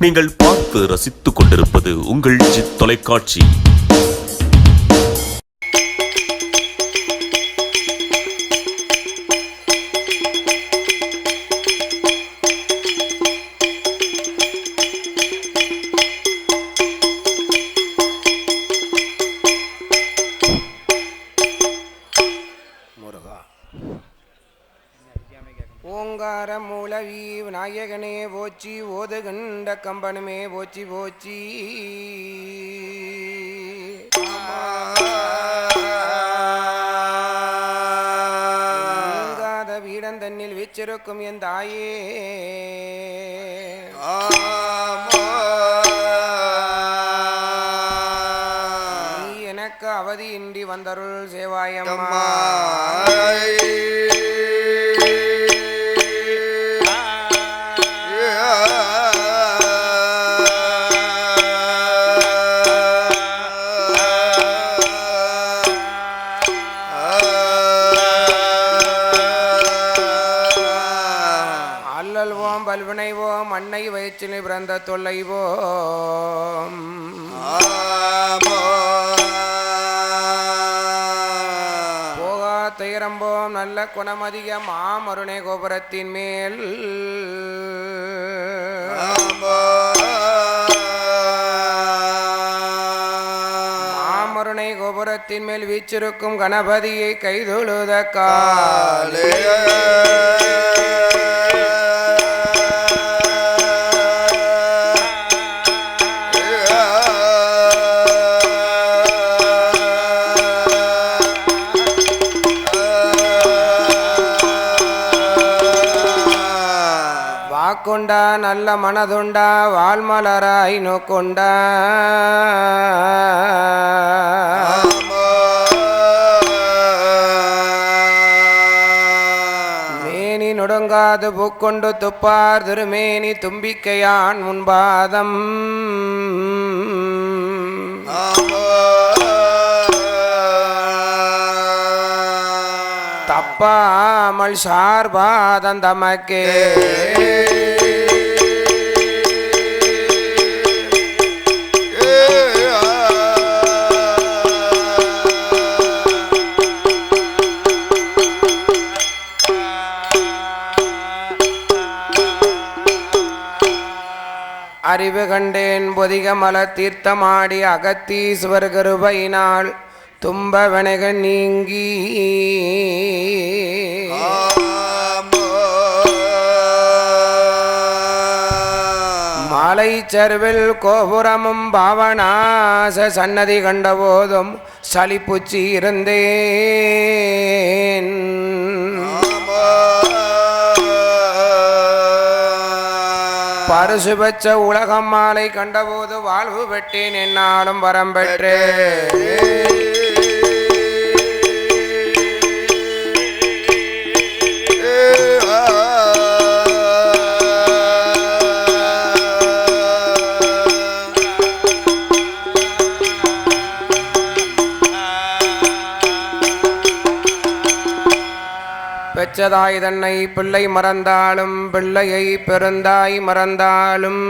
நீங்கள் பார்த்து ரசித்துக் கொண்டிருப்பது உங்கள் ஜித் தொலைக்காட்சி. ஓங்கார மூலவி விநாயகனே போச்சி, ஓதுகண்ட கம்பனுமே போச்சி போச்சி. நீங்காத வீடந்தன்னில் வீச்சிருக்கும் என் தாயே, நீ எனக்கு அவதியின்றி வந்தருள் சேவாயம்மா. அல்லல்வோம் பல்வினைவோம் அன்னை வயிற்றில் பிறந்த தொல்லைவோம். போகா துயரம்போம் நல்ல குணமதிக மாமருணை கோபுரத்தின் மேல். மாமருணை கோபுரத்தின் மேல் வீச்சிருக்கும் கணபதியை கைதொழுத காலே. வாக்கொண்டா நல்ல மனதுண்டா வால்மலராய் நோக்கொண்டா. மேனி நொடுங்காது பூக்கொண்டு துப்பார் திருமேனி தும்பிக்கையான் முன்பாதம். தப்பாமல் சார்பாதம் தமக்கே. அறிவு கண்டேன் பொதிக மல தீர்த்தமாடி அகத்தீஸ்வர் கருபையினால் தும்ப வினைக நீங்கி. மாலை சருவில் கோபுரமும் பாவனாச சன்னதி கண்டபோதும் சலிப்புச்சி இருந்தேன். பரிசு பெற்ற உலகம் மாலை கண்டபோது வாழ்வு பெற்றேன், என்னாலும் வரம் பெற்றேன். பெற்றதாய் தன்னை பிள்ளை மறந்தாலும் பிள்ளையை பெருந்தாய் மறந்தாலும்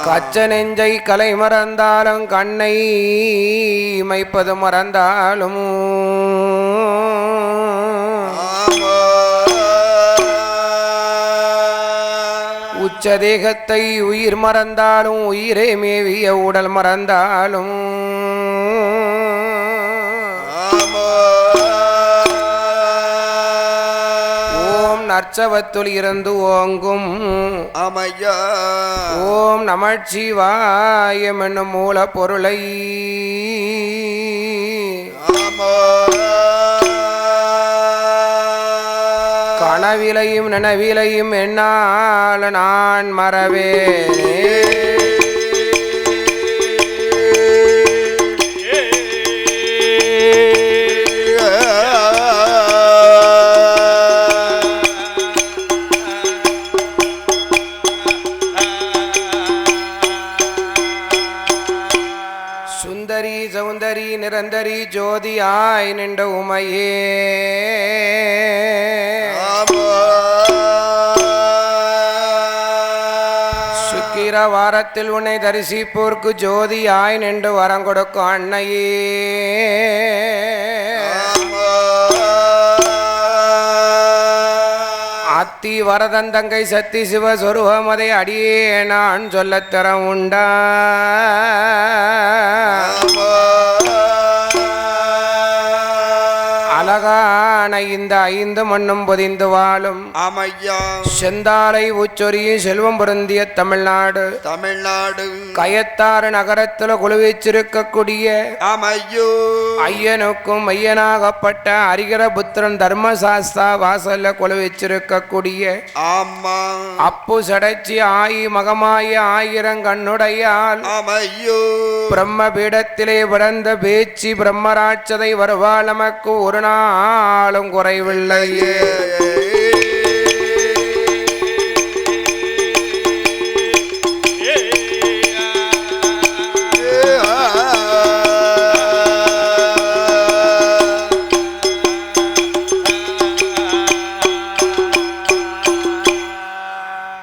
கச்ச நெஞ்சை கலை மறந்தாலும் கண்ணை மைப்பது மறந்தாலும் உச்சதேகத்தை உயிர் மறந்தாலும் உயிரே மேவிய உடல் மறந்தாலும் ஓம் நற்சவத்துள் இருந்து ஓங்கும் அமையா ஓம் நமச்சிவாயம் என்னும் மூல பொருளை கனவிலையும் நினைவிலையும் என்னால் நான் மறவே. சுந்தரி சௌந்தரி நிரந்தரி ஜோதியாய் நின்ற உமையே வாரத்தில் உன்னை தரிசிப்போர்க்கு ஜோதியாய் நின்று வரம் கொடுக்கும் அன்னையே அத்தி வரதன் தங்கை சத்தி சிவஸ்வரூபம் அதை அடியே நான் சொல்லத் தரம் உண்டா அழகான இந்த 5 மண்ணும் பொதிந்து வாழும் ஆமையா செந்தாலை உச்சொரியும் செல்வம் பொருந்திய தமிழ்நாடு கயத்தாறு நகரத்தில் குழுவிச்சிருக்கக்கூடிய ஆமையோ ஐயனுக்கும் ஐயனாகப்பட்ட அரிகர புத்திரன் தர்மசாஸ்தா வாசல்ல குழுவிச்சிருக்கக்கூடிய ஆமா அப்பு சடைச்சி மகமாய 1000 கண்ணுடையால் ஆமையோ பிரம்ம பீடத்திலே பிறந்த பேச்சு பிரம்மராட்சதை வருவாள் நமக்கு ஒரு நாளும் குறைவில்லையே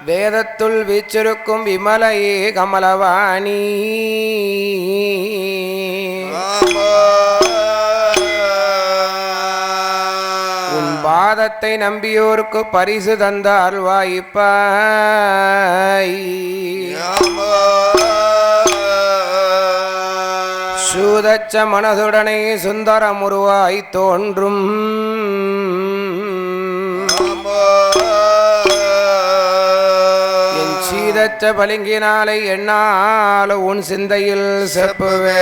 வேதத்துள் வீச்சிருக்கும் விமலையே கமலவாணி உன் பாதத்தை நம்பியோருக்கு பரிசு தந்தால் வாய்ப்பாய் சூதச்ச மனதுடனே சுந்தரம் உருவாய் தோன்றும் என் சீதச்ச பளிங்கினாலை என்னால் உன் சிந்தையில் செப்புவே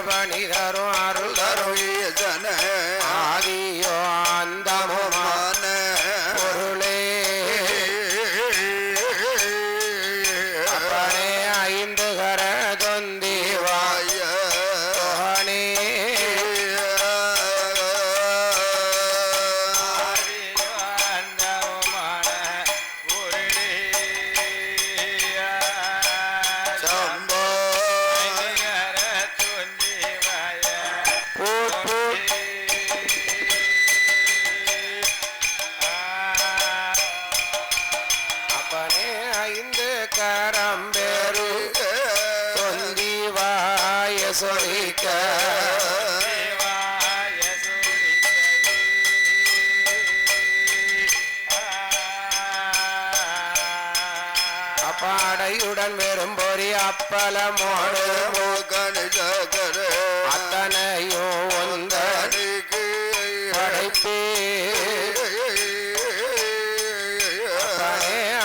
பணிதரும் அருள் தரும் ஆதியோ அந்தமுமான பொருளே அப்பனே 5 கர தொந்தி வாயனே அப்பாடையுடன் வெறும்பொறி அப்பலமோடு அத்தனையும் ஒன்றனுக்கு படைப்பே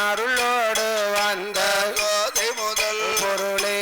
அருளோடு வந்த முதல் பொருளே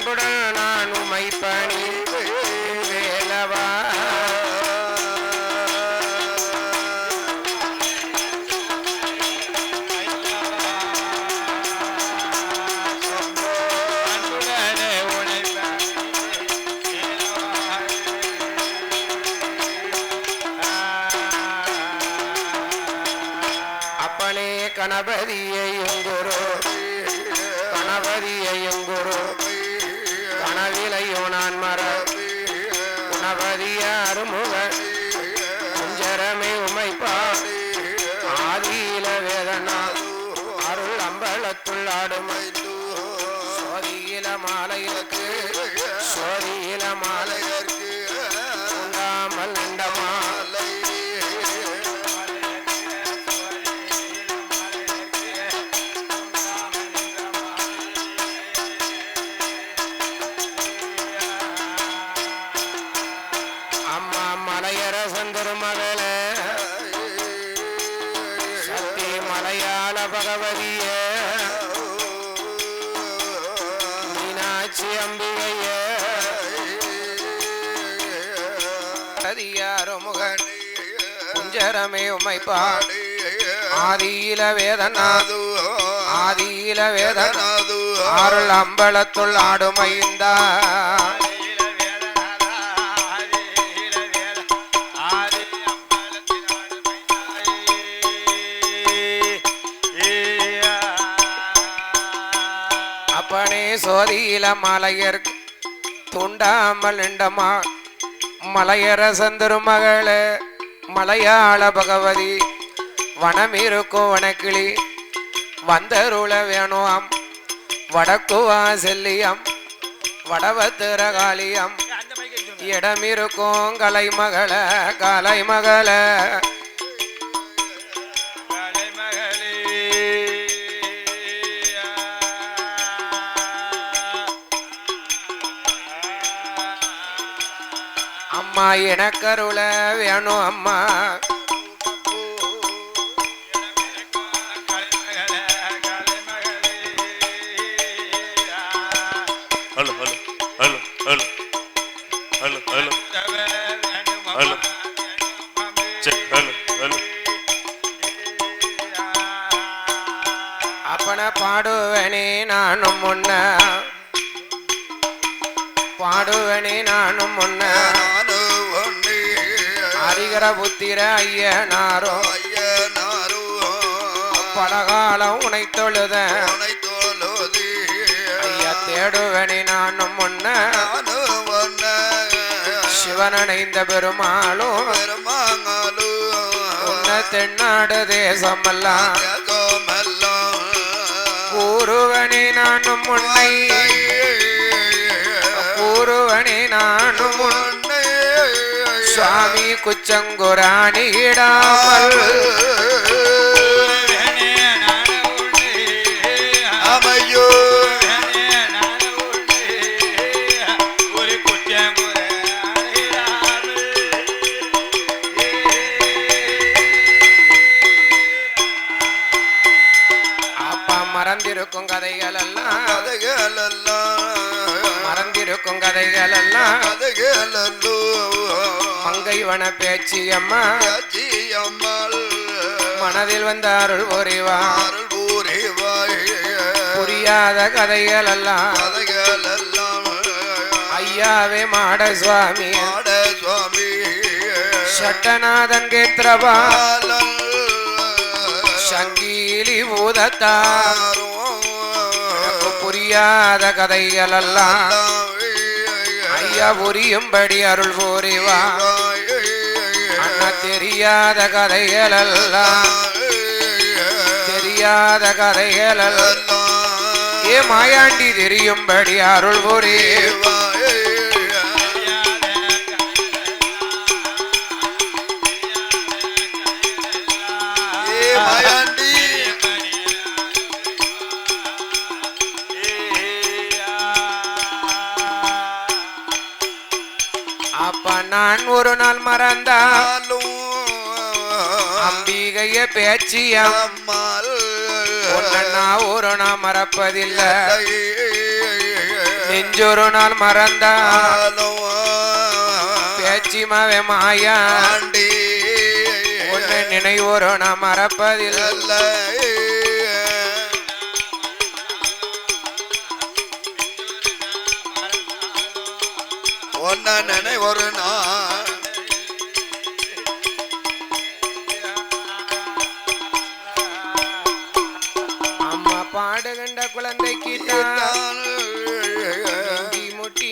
அன்புடன் நான் உமை பணி வேலவா அப்பனே கணபதியையும் குரு கணபதியையும் குரு கனவிலையும் நான் மர குணபதிய அருமுக குஞ்சரமே உமைப்பா ஆதியில வேதனா அருள் அம்பலத்துள் ஆடுமை சோதியில மாலையிற்கு சோதியில மாலையற்கு உண்டாமல் நின்றமா அம்மா மலையரசன் திருமகளே சக்தி மலையாள பகவதிய மீனாட்சி அம்பிகைய அதிகாரமுகன் குஞ்சரமே உமைப்பா ஆதியில வேதனா ஆதியில வேதனா அருள் அம்பலத்துள் ஆடுமைந்தா அப்பனே சோதியில மலையர் துண்டாமல் நின்றமா மலையரசன் திருமகளே மலையாள பகவதி வனமிருக்கும் வனக்கிளி வந்தருள வேணுவாம் வடக்குவா செல்லியம் வடவத்திரகாளியம் இடமிருக்கும் கலைமகள கலைமகள அம்மா எனக்கருள வேணும் அம்மா hello hello hello hello hello hello hello சரி ஹலோ ஹலோ அப்பன பாடுவனே நானும் முன்ன பாடுவனே நானும் முன்ன ஹரிகர புத்திர ஐயனாரோ பலகாலம் உனை தொழுத ஐயா தேடுவனே நானும் முன்ன சிவனடைந்த பெருமாளும் உன்ன தென்னாடு தேசமெல்லாம் கூறுவனே நானும் முன்னை கூறுவனே நானும் முன்னை சுவாமி குச்சங்குராணியிடாமல் அமையோ அப்பா மறந்திருக்கும் கதைகள் எல்லாம் மறந்திருக்கும் கதைகள் எல்லாம் மங்கைவன பேச்சி அம்மா மனதில் வந்த அருள் புரிவார் புரியாத கதைகள் எல்லாம் ஐயாவே மாட சுவாமி சட்டநாதன் கேத்திரபா சங்கீலி பூதத்தார் புரியாத கதைகள் எல்லாம் ஐயா புரியும்படி அருள் புரிவா அண்ணா தெரியாத கதைகள் எல்லாம் தெரியாத கதைகள் எல்லாம் ஏ மாயாண்டி தெரியும்படி அருள் புரிவா அப்ப நான் ஒரு நாள் மறந்தாலும் அம்பிகைய பேச்சியம் ஒரு நாள் மறப்பதில்லை நெஞ்சொரு நாள் மறந்தால் பேச்சிமாவே மாயா உன்னை நினைவொரு நான் மறப்பதில்லை. ஒன்ன நினைவொரு நாள் அம்மா பாடுகின்ற குழந்தைக்கு முட்டி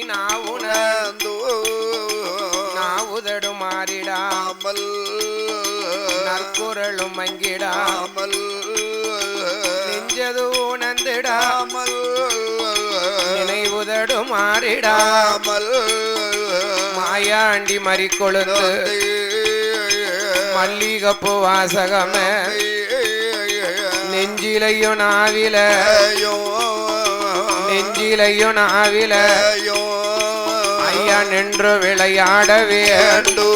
நாவுதடு மாறிடாமல் நற்குரலும் மங்கிடாமல் நெஞ்சது உணர்ந்திடாமல் நினைவுதடு மாறிடாமல் மாயாண்டி மறிக்கொழுந்து மல்லிகப்பு வாசகமே நெஞ்சிலையும் நாவில நெஞ்சிலையும் நாவில ஐயா நின்று விளையாட வேண்டு.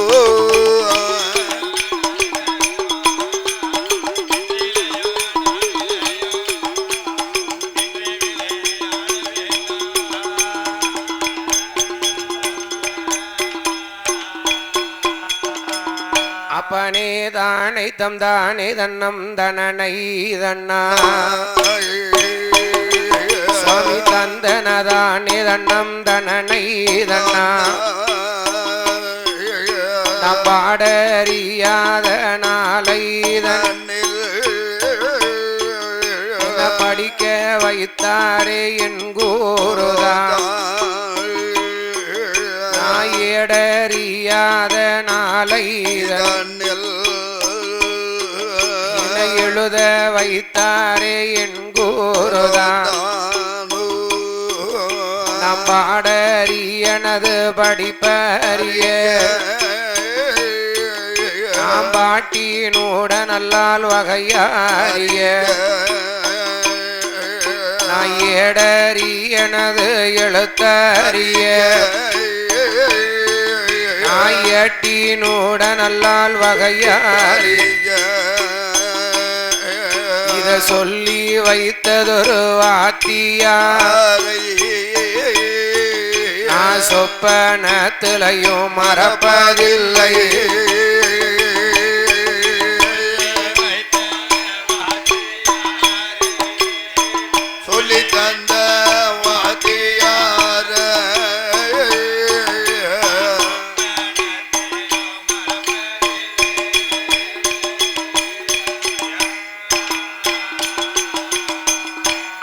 அப்பனே தானை தம் தானே தன்னம் தனனை தன்னா சுவாமி தந்தனதானே தன்னம் தனனை தன்னா நம் பாடறியாத நாளை தன்னில் படிக்க வைத்தாரே என் கூறுதான் நாயடறியாத நாளை தன்னில் எழுத வைத்தாரே என் கூறுதான் நம் பாடறியனது படிப்பறிய நாம் பாட்டினூட நல்லால் வகையாரிய நான் ஏடறியனது எழுத்தறிய நாயட்டினூட நல்லால் வகையாரிய இத சொல்லி வைத்ததொரு வாத்தியாரை நான் சொப்பனத்திலையும் மறப்பதில்லை. சொல்லி தந்த வாத்தியார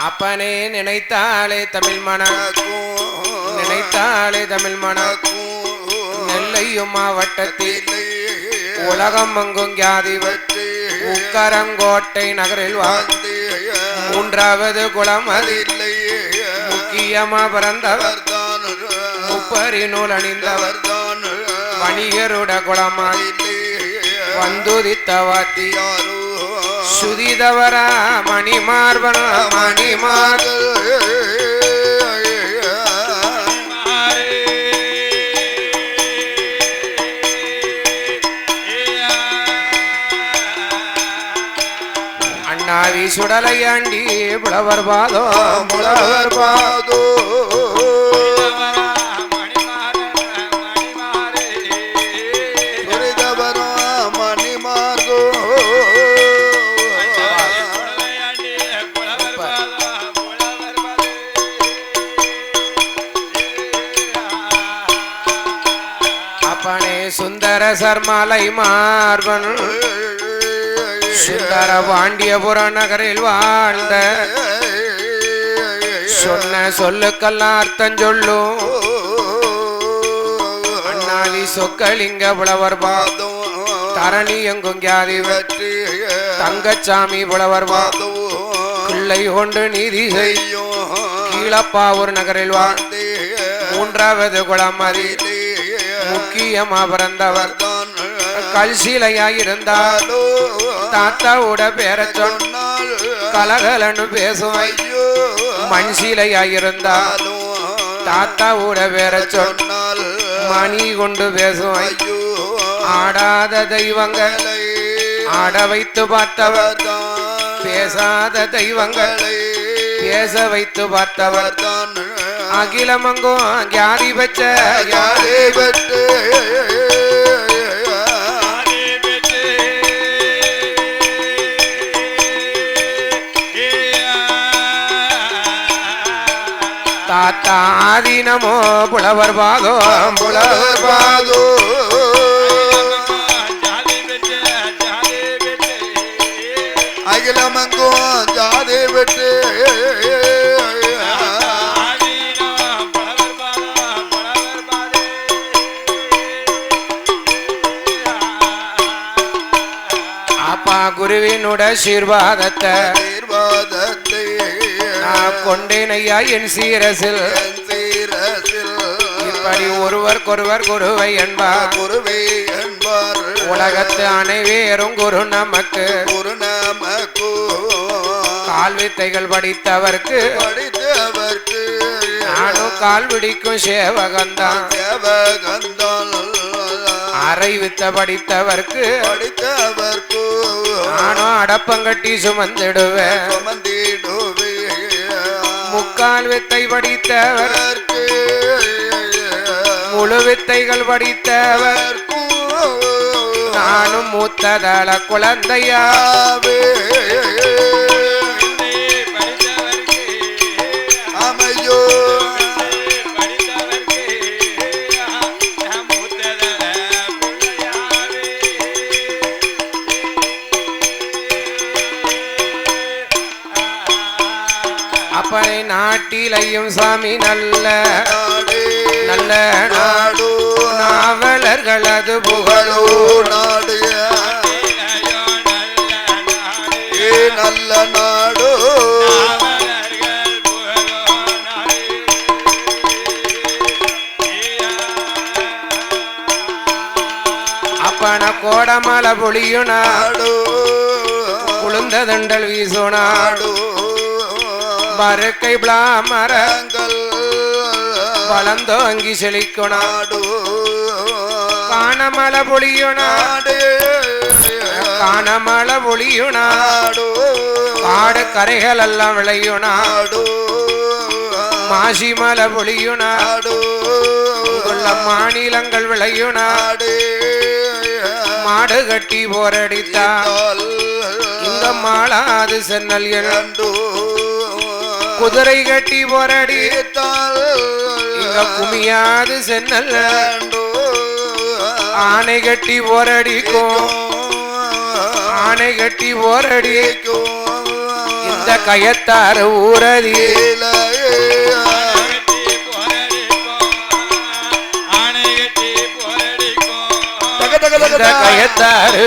அப்பனே நினைத்தாலே தமிழ் மணக்கும் நினைத்தாலே தமிழ் மணக்கும் நெல்லையும் மாவட்டத்தில் உலகம் அங்கும் ஜாதி உக்கரங்கோட்டை நகரில் வாழ்ந்து மூன்றாவது குளம் அதில்லை முக்கியமா பிறந்தவர் முப்பரி நூல் அணிந்தவர் வணிகருட குளமாயில்லை வந்துதித்த வாத்தியாரோ சுதிதவரா மணிமார்பன மணிமார் அண்ணாவி சுடலையாண்டி புலவர் பாதோ புலவர் பாதோ சுந்தர சர்மலை மார்பன் சுந்தர பாண்டியபுர நகரில் வாழ்ந்த சொன்ன சொல்லுக்கெல்லாம் அர்த்தம் சொல்லும் அண்ணாவி சொக்கலிங்க புலவர் பாதம் தரணி எங்கும் ஜாதி வெற்றி தங்கச்சாமி புலவர் பாதம் கிள்ளை கொண்டு நீதி செய்யும் கீழப்பாவூர் நகரில் வாழ்ந்து மூன்றாவது குளமதி முக்கியமா பிறந்தவர் கல்சிலையாயிருந்தாலோ தாத்தாவோட பேர சொன்னால் கலகலன்னு பேசும் மண்சிலையாயிருந்தாலும் தாத்தாவோட பேர சொன்னால் மணி கொண்டு பேசும் ஆடாத தெய்வங்களை ஆட வைத்து பார்த்தவர் பேசாத தெய்வங்களை பேச வைத்து பார்த்தவர் அகிலமங்கும் ஜாதி பச்ச யாரே பெற்று தாத்தா ஆதீனமோ புலவர் பாதம் புலவர் பாதோ அகிலமங்கும் ஜாதி பெற்று அப்பா குருவினுட சீர்வாதத்தை ஆசீர்வாதத்தை நான் கொண்டேன் ஐயா என் சீரசில் என் சீரசில் இப்படி ஒருவருக்கொருவர் குருவை என்பார் குருவே என்பார் உலகத்து அனைவேரும் குரு நமக்கு குரு நமக்கு கால் வித்தைகள் படித்தவர்க்கு படித்தவர்க்கு நானும் கால் பிடிக்கும் சேவகந்தான் சேவகந்தால் அரை வித்த படித்தவர்க்கு படித்தவர்க்கு நானும் அடப்பங்கட்டி சுமந்திடுவேன் சுமந்திடுவே முக்கால் வித்தை படித்தவர் முழு வித்தைகள் படித்தவர் நானும் மூத்ததள குழந்தையாவே அமையோ அப்பனை நாட்டிலையும் சாமி நல்ல நல்ல நாடு நாவலர்களது புகழோ புகழோ நாடு நல்ல நாடு அப்பன கோடமல பொழியுனா நாடு குளுந்த தண்டல் வீசுனா நாடு மறுக்கை பிளாமர எங்கள் வளர்ந்தோங்கி செழிக்குனா நாடு காணமல பொழியுனா நாடு காணமல பொழியுனா நாடு காடு கரைகள் எல்லாம் விளையுனா நாடு மாசிமல பொழியுனா நாடு உள்ள மாநிலங்கள் விளையுனா நாடு மாடு கட்டி போரடித்தா இங்க மாளாது சென்னல் என குதிரை கட்டி போரடி இங்க குமியாது சென்னல் ஆனை கட்டி போரடிக்கும் ஆனை கட்டி போரடி இந்த கயத்தாறு ஊரதி இந்த கயத்தாறு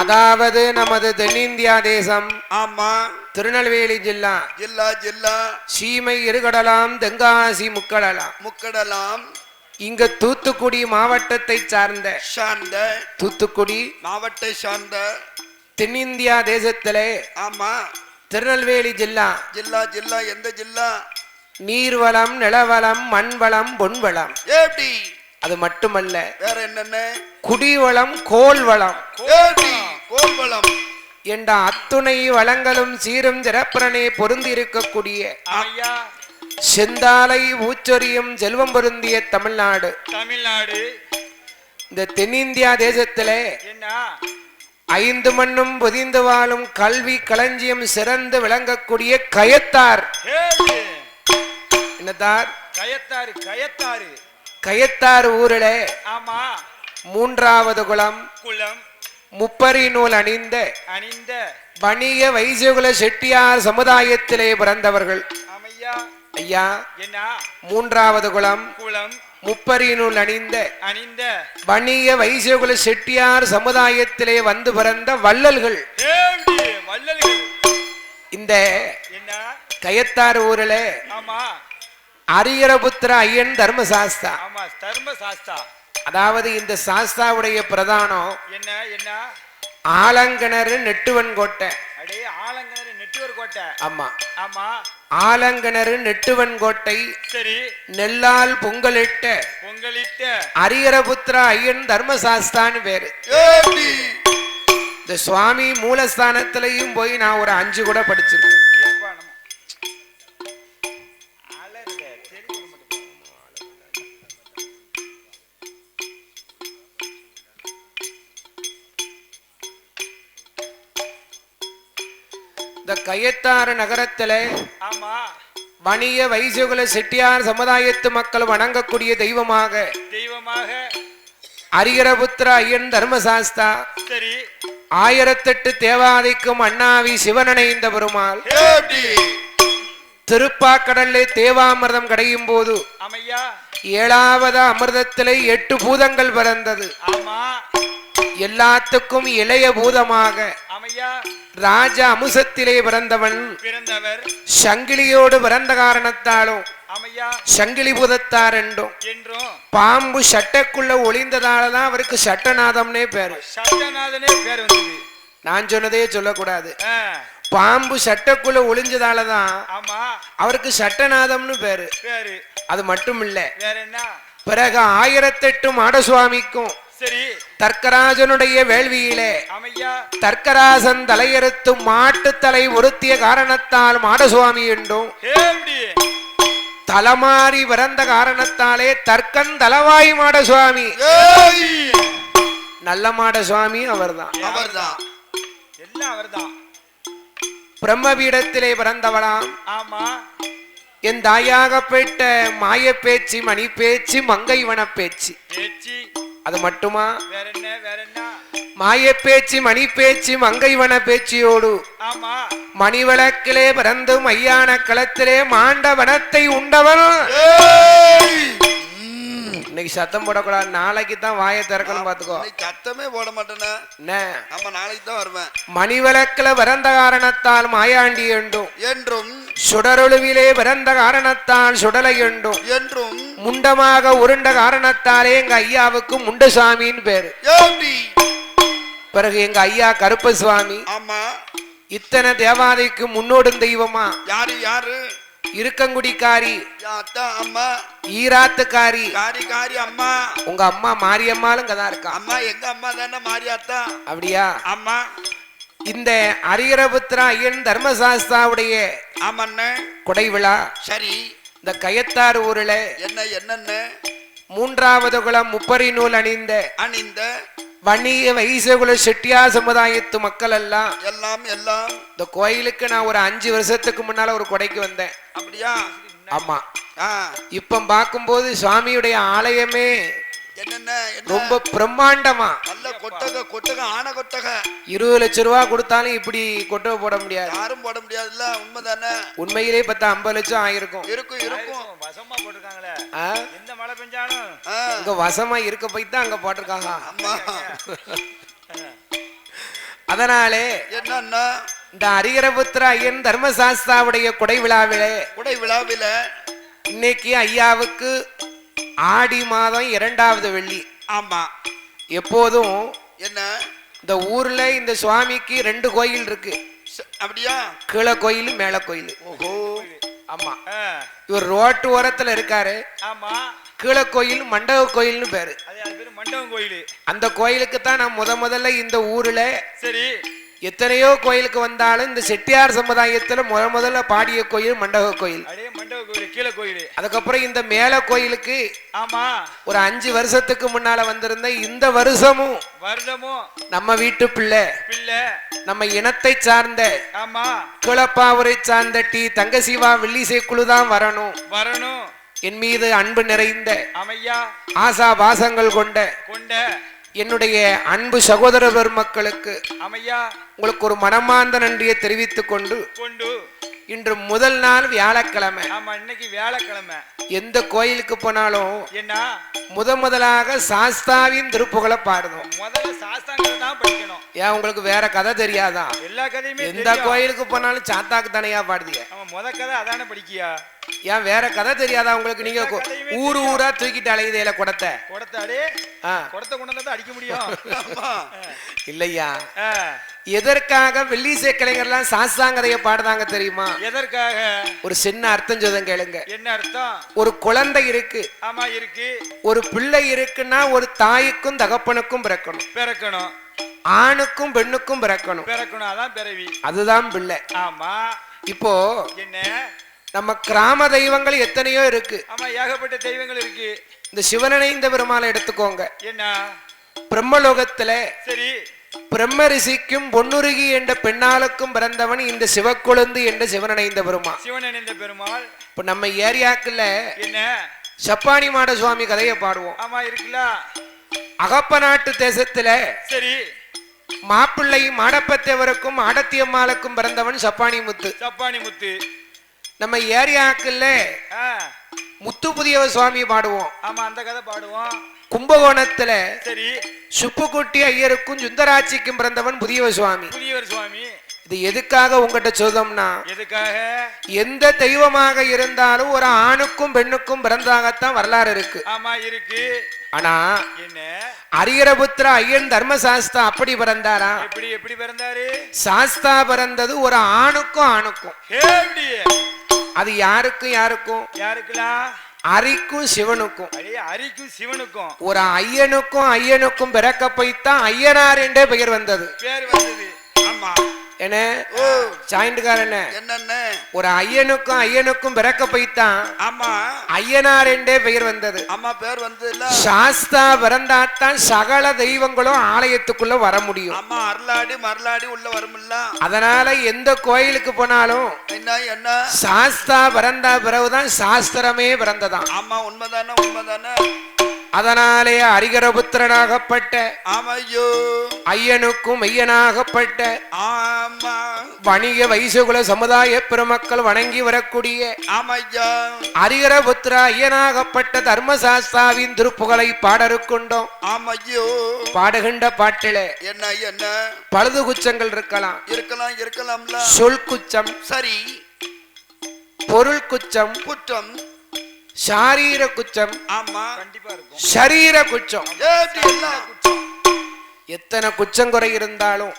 அதாவது நமது தென்னிந்தியா தேசம் ஆமா திருநெல்வேலி ஜில்லா ஜில்லா ஜில்லா சீமை இருகடலாம் தென்காசி முக்கடலாம் முக்கடலாம் இங்க தூத்துக்குடி மாவட்டத்தை சார்ந்த சார்ந்த தூத்துக்குடி மாவட்ட சார்ந்த தென்னிந்தியா தேசத்திலே ஆமா திருநெல்வேலி ஜில்லா ஜில்லா ஜில்லா எந்த ஜில்லா நீர்வளம் நிலவளம் மண்வளம் பொன்வளம் ஏடி அது மட்டுமல்ல வேற என்னென்ன குடிவளம் கோல்வளம் ஏடி கோல்வளம் என்ற அத்துணை வளங்களும் சீரும் சிறப்புடனே பொருந்தி இருக்கக்கூடிய செந்தாலை ஊச்சொரியும் செல்வம் பொருந்திய தமிழ்நாடு தமிழ்நாடு இந்த தென்னிந்தியா தேசத்திலே ஐந்து மண்ணும் பொதிந்து வாழும் கல்வி களஞ்சியம் சிறந்து விளங்கக்கூடிய கயத்தார் என்னதார் கயத்தாறு கயத்தாறு கயத்தார் ஊரிலே ஆமா மூன்றாவது குலம் குலம் முப்பரி நூல் அணிந்த அணிந்த வணிக வைசியகுல செட்டியார் சமுதாயத்திலே பிறந்தவர்கள் அமையா ஐயா என்ன மூன்றாவது குலம் குலம் முப்பரி நூல் அணிந்த அணிந்த வணிக வைசியகுல செட்டியார் சமுதாயத்திலே வந்து பிறந்த வள்ளல்கள் வள்ளல்கள் இந்த என்ன கயத்தார் ஊரிலே ஆமா அரியரபுத்திர ஐயன் தர்மசாஸ்தா ஆமா தர்ம சாஸ்தா அதாவது இந்த சாஸ்தாவுடைய பிரதானம் என்ன என்ன ஆலங்கிணறு நெட்டுவன் கோட்டை அடே ஆலங்கிணறு நெட்டுவர் கோட்டை ஆமா ஆமா ஆலங்கிணறு நெட்டுவன் கோட்டை சரி நெல்லால் பொங்கலிட்ட பொங்கலிட்ட அரியரபுத்திர ஐயன் தர்மசாஸ்தான்னு பேரு ஏடி இந்த சுவாமி மூலஸ்தானத்திலையும் போய் நான் ஒரு 5 கூட படிச்சிருக்கேன். ஏப்பா நம்ம அலறுத, தெரியுது மட்டும். இந்த கயத்தாறு நகரத்துல ஆமா, வணிக வைசியகுல செட்டியார் சமுதாயத்து மக்கள் வணங்கக்கூடிய தெய்வமாக தெய்வமாக அரிகரபுத்திர ஐயன் தர்மசாஸ்தா, சரி 1008 தேவாதைக்கும் அண்ணாவி சிவனணைந்த பெருமாள் எப்படி திருப்பாக்கடல்லே தேவாமிர்தம் கிடையும் போது அமையா, 7வது அமிர்தத்திலே 8 பூதங்கள் பிறந்தது. ஆமா எல்லாத்துக்கும் இளைய பூதமாக அமையா, ராஜ அமுசத்திலே பிறந்தவன் பிறந்தவர் சங்கிலியோடு பிறந்த காரணத்தாலும் அமையா சங்கிலி பூதத்தார் என்றும், என்றும் பாம்பு சட்டைக்குள்ள ஒளிந்ததாலதான் அவருக்கு சட்டநாதம்னே பேரு. சட்டநாதனே பேர் வந்தது. நான் சொன்னதே சொல்லக்கூடாது. ஆ, பாம்பு சட்டைக்குள்ள ஒளிஞ்சதாலதான் ஆமா அவருக்கு சட்டநாதம்னு பேரு. பேரு. அது மட்டும் இல்ல, வேற என்ன? பிறகு 1008 மாடசுவாமிக்கும் சரி தர்க்கராஜனுடைய வேள்வியிலே அமையா, தர்க்கராசன் தலையெடுத்து மாட்டு தலை ஒருத்திய காரணத்தால் மாடசுவாமி என்றும், எப்படி தலமாறி பிறந்த காரணத்தாலே தர்க்கன் தலவாய் மாடசுவாமி. ஏய், நல்ல மாடசுவாமி அவர்தான். அவர்தான். எல்லாம் அவர்தான். பிரம்மபீடத்திலே பிறந்தவளாம். ஆமா, என் தாயாகப்பட்ட மாய பேச்சு, மணி பேச்சு, மங்கை வன பேச்சு. பேச்சு. அது மட்டுமா? வேற என்ன? வேற என்ன? மாய பேச்சு, மணி பேச்சு, மங்கை வன பேச்சியோடு ஆமா, மணிவிளக்கிலே பிறந்து மையான களத்திலே மாண்ட வனத்தை உண்டவன். ஏய், இன்னைக்கு சத்தம் போடக்கூடாது, நாளைக்கு தான் வாயை திறக்கணும் பாத்துக்கோ. இன்னைக்கு சத்தமே போட மாட்டேனே. என்ன? ஆமா, நாளைக்கு தான் வருவேன். மணிவிளக்கில பிறந்த காரணத்தால் மாயாண்டி என்றும், என்றும் சுடரொழுவிலே பிறந்த காரணத்தால் சுடலை என்றும், என்றும் முண்டமாக உருண்ட காரணத்தாலே எங்க ஐயாவுக்கு முண்டசாமின்னு பேரு. எப்படி பிறகு எங்க ஐயா கருப்பசுவாமி ஆமா, இத்தனை தேவாதைக்கு முன்னோடும் தெய்வமா. யாரு யாரு? இருக்கங்குடிக்காரி, அத்தா அம்மா, ஈராத்துக்காரி, காரி காரி அம்மா. உங்க அம்மா மாரியம்மாலும் இங்கதான் இருக்கா. அம்மா எங்க அம்மா தானே மாரியாத்தா. அப்படியா? அம்மா இந்த அரிகரபுத்திர ஐயன் தர்மசாஸ்தாவுடைய ஆமண்ணே. கொடை விழா சரி, இந்த கயத்தார் ஊர்ல என்ன என்னென்ன 3வது குலம் முப்பரி நூல் அணிந்த அணிந்த வணிக வைசகுல செட்டியா சமுதாயத்து மக்கள் எல்லாம் எல்லாம் எல்லாம் இந்த கோயிலுக்கு நான் ஒரு 5 வருஷத்துக்கு முன்னால ஒரு கொடைக்கு வந்தேன். அப்படியா? ஆமா. ஆ, இப்ப பார்க்கும்போது சுவாமியுடைய ஆலயமே என்னென்ன என்ன? ரொம்ப பிரம்மாண்டமா. நல்ல கொட்டக கொட்டக ஆன கொட்டக. 20 லட்சம் ரூபா கொடுத்தாலும் இப்படி கொட்டை போட முடியாது. யாரும் போட முடியாதுல்ல. உண்மைதானே? உண்மையிலே 10-50 லட்சம் ஆயிருக்கும். இருக்கும் இருக்கும். வசமா போட்டிருக்காங்களே. ஆ? எந்த மழை பெஞ்சாலும் ஆ, இங்க வசமா இருக்க போய் தான் அங்க போட்டிருக்காங்க. அம்மா அதனாலே என்னன்னா இந்த அரிகரபுத்திர ஐயன் தர்மசாஸ்தாவுடைய கொடை விழாவிலே குடை விழாவில இன்னைக்கு ஐயாவுக்கு ஆடி மாதம் 2வது வெள்ளி. ஆமா. எப்போதும் என்ன? இந்த ஊர்ல இந்த சுவாமிக்கு 2 கோயில் இருக்கு. அப்படியா? கீழே கோயில், மேல கோயில். ஓஹோ. ஆமா. ஆ, இவர் ரோட்டு ஓரத்துல இருக்காரு. ஆமா, கீழே கோயில் மண்டப கோயில்னு பேரு. அது பேரு மண்டபம் கோயில். அந்த கோயிலுக்கு தான் நான் முதல்ல இந்த ஊர்ல சரி, எத்தனையோ கோயிலுக்கு வந்தாலும் இந்த செட்டியார் சமுதாயத்துல முதல்ல பாடிய கோயில் மண்டப கோயில். அப்படியே மண்டப கோயில், கீழே கோயில். அதுக்கப்புறம் இந்த மேல கோயிலுக்கு ஆமா, ஒரு 5 வருஷத்துக்கு முன்னால வந்திருந்த இந்த வருஷமும் வருடமும் நம்ம வீட்டு பிள்ளை, பிள்ளை. நம்ம இனத்தை சார்ந்த ஆமா, கிளப்பாவூரை சார்ந்த டி தங்கசிவா வெள்ளிசை குழுதான் வரணும். வரணும். என் மீது அன்பு நிறைந்த அமையா ஆசா பாசங்கள் கொண்ட கொண்ட என்னுடைய அன்பு சகோதர பெருமக்களுக்கு அமையா உங்களுக்கு ஒரு மனமார்ந்த நன்றியை தெரிவித்துக் கொண்டு கொண்டு இன்று முதல் நாள் வியாழக்கிழமை. ஆமா, இன்னைக்கு வியாழக்கிழமை. எந்த கோயிலுக்கு போனாலும் என்ன? முதலாக சாஸ்தாவின் திருப்புகழை பாடுதோம். முதல்ல சாஸ்தாங்கம் தான் படிக்கணும். ஏன் உங்களுக்கு வேற கதை தெரியாதா? எல்லா கதையுமே எந்த கோயிலுக்கு போனாலும் சாத்தாக்கு தானையா பாடுதிய. ஆமா, முத கதை அதானே படிக்கியா? ஏன் வேற கதை தெரியாதா உங்களுக்கு? நீங்க ஊரு ஊரா தூக்கிட்டு அலையுதேல குடத்தை. குடத்தாடி குடத்தை கொண்டு வந்து அடிக்க முடியும் இல்லையா? எதற்காக வெள்ளிசை கலைஞர்லாம் சாஸ்தாங்கதைய பாடுதாங்க தெரியுமா? எதற்காக? ஒரு சின்ன அர்த்தம் சொல்லுங்க கேளுங்க. என்ன அர்த்தம்? ஒரு குழந்தை இருக்கு. ஆமா இருக்கு. ஒரு பிள்ளை இருக்குன்னா ஒரு தாய்க்கும் தகப்பனுக்கும் பிறக்கணும். ஆணுக்கும் பெண்ணுக்கும் பிறக்கணும். அதான் பிறவி. அதுதான் பிள்ளை. ஆமா. இப்போ என்ன நம்ம கிராம தெய்வங்கள் எத்தனையோ இருக்கு. ஆமா, ஏகப்பட்ட தெய்வங்கள் இருக்கு. இந்த சிவனணைந்த பெருமாளை எடுத்துக்கோங்க. என்ன? பிரம்மலோகத்துல சரி, பிரம்ம ரிஷிக்கும் பொன்னுருகி என்ற பெண்ணாளுக்கும் பிறந்தவன் இந்த சிவக்குழந்து என்ற சிவனணைந்த பெருமாள். சிவனணைந்த பெருமாள். இப்ப நம்ம ஏரியாக்குள்ள என்ன சப்பானி மாட சுவாமி கதையை பாடுவோம். ஆமா இருக்குல்ல. அகப்ப நாட்டு தேசத்துல சரி, மாப்பிள்ளை மாடப்பத்தேவருக்கும் ஆடத்தியம்மாளுக்கும் பிறந்தவன் சப்பானி முத்து. நம்ம ஏரியாக்குள்ள முத்து புதியவ சுவாமி பாடுவோம். ஆமா, அந்த கதை பாடுவோம். கும்பகோணத்துல சரி, சுப்புக்குட்டி ஐயருக்கும் சுந்தராட்சிக்கும் பிறந்தவன் புதியவ சுவாமி. இது எதுக்காக உங்ககிட்ட சொல்றோம்னா, எதுக்காக? எந்த தெய்வமாக இருந்தாலும் ஒரு ஆணுக்கும் பெண்ணுக்கும் பிறந்தாகத்தான் வரலாறு இருக்கு. ஆமா இருக்கு. ஆனா என்ன? அரியரபுத்திர ஐயன் தர்மசாஸ்தா அப்படி பிறந்தாரா? எப்படி பிறந்தாரு? சாஸ்தா பிறந்தது ஒரு ஆணுக்கும். அது யாருக்கும் அரிக்கும் சிவனுக்கும். ஒரு ஐயனுக்கும் பிறக்க போய்த்தான் ஐயனார் என்றே பெயர் வந்தது. ஆமா. என்ன சாயிண்டுக்காரன்? என்னென்ன? ஒரு ஐயனுக்கும் பிறக்க போய்த்தான் ஆமா ஐயனார் என்றே பெயர் வந்தது. அம்மா பேர் வந்து சாஸ்தா பிறந்தாத்தான் சகல தெய்வங்களும் ஆலயத்துக்குள்ள வர முடியும். அம்மா மரலாடி உள்ள வரும்ல. அதனால எந்த கோயிலுக்கு போனாலும் என்ன சாஸ்தா பிறந்தா பிறகுதான் சாஸ்திரமே பிறந்ததான். ஆமா, உண்மைதானே. அதனாலே அரிகரபுத்திரனாகப்பட்ட ஐயனுக்கும் ஐயனாகப்பட்ட வணிக வைசுகுல சமுதாய பெருமக்கள் வணங்கி வரக்கூடிய அரிகரபுத்திர ஐயனாகப்பட்ட தர்மசாஸ்தாவின் திருப்புகழை பாடருக்குண்டோம். பாடுகின்ற பாட்டில என்ன பழுது குச்சங்கள் இருக்கலாம். சொல் குச்சம், சரி, பொருள் குச்சம், குற்றம், சாரீர குச்சம், ஆமா கண்டிப்பா இருக்கும், சரீர குச்சம். எத்தனை குச்சங்குறை இருந்தாலும்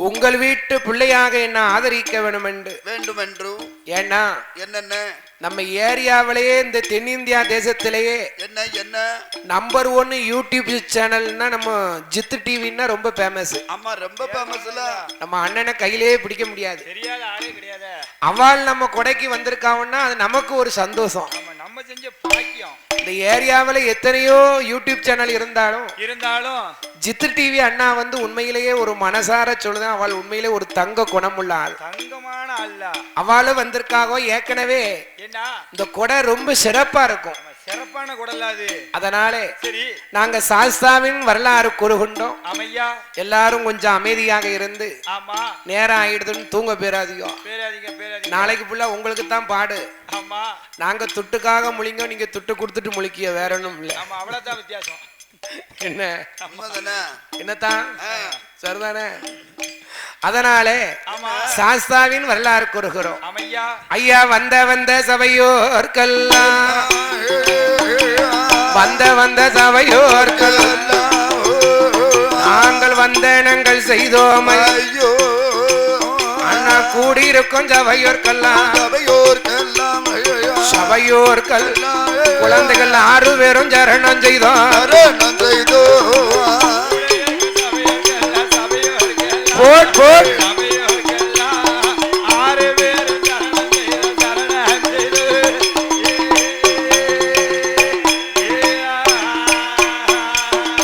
உங்கள் வீட்டு பிள்ளையாக என்ன ஆதரிக்க வேண்டும். ஏன்னா என்னென்ன நம்ம ஏரியாவிலேயே இந்த தென்னிந்தியா தேசத்திலேயே என்ன நம்பர் 1 யூடியூப் சேனல்னா நம்ம ஜித்து டிவின்னா ரொம்ப ஃபேமஸ். ஆமா, ரொம்ப ஃபேமஸ்ல. நம்ம அண்ணனை கையிலேயே பிடிக்க முடியாது. தெரியாத ஆளே கிடையாது. அவள் நம்ம கொடைக்கு வந்திருக்காங்கன்னா அது நமக்கு ஒரு சந்தோஷம். நம்ம செஞ்ச பாக்கியம். இந்த ஏரியாவில எத்தனையோ யூடியூப் சேனல் இருந்தாலும் ஜித்து டிவி அண்ணா வந்து உண்மையிலேயே ஒரு மனசார சொல்லுதான். அவள் உண்மையிலே ஒரு தங்க குணமுள்ள ஆள், தங்கமான ஆள். அவளும் வந்திருக்காக. ஏற்கனவே இந்த கொடை ரொம்ப சிறப்பா இருக்கும். சிறப்பான குடலாது. அதனாலே நாங்க சாஸ்தாவின் வரலாறு கூறுகின்றோம். எல்லாரும் கொஞ்சம் அமைதியாக இருந்து. நேரம் ஆயிடுதுன்னு தூங்க பேராதியோ. நாளைக்கு ஃபுல்லா உங்களுக்கு தான் பாடு. நாங்க துட்டுக்காக முழிங்க, நீங்க துட்டு கொடுத்துட்டு முழிக்கிய, வேற ஒண்ணும் இல்ல. அவ்வளவுதான் வித்தியாசம். என்னத்தான் சரிதானே? அதனாலே சாஸ்தாவின் வரலாறு கூறுகிறோம். ஐயா வந்த சபையோர்க்கெல்லாம் வந்த சபையோர்க்கெல்லாம் நாங்கள் வந்தனங்கள் செய்தோமை. அண்ணா கூடியிருக்கும் சபையோர்கள் குழந்தைகள் 6 பேரும் சரணம் செய்தோம். போட்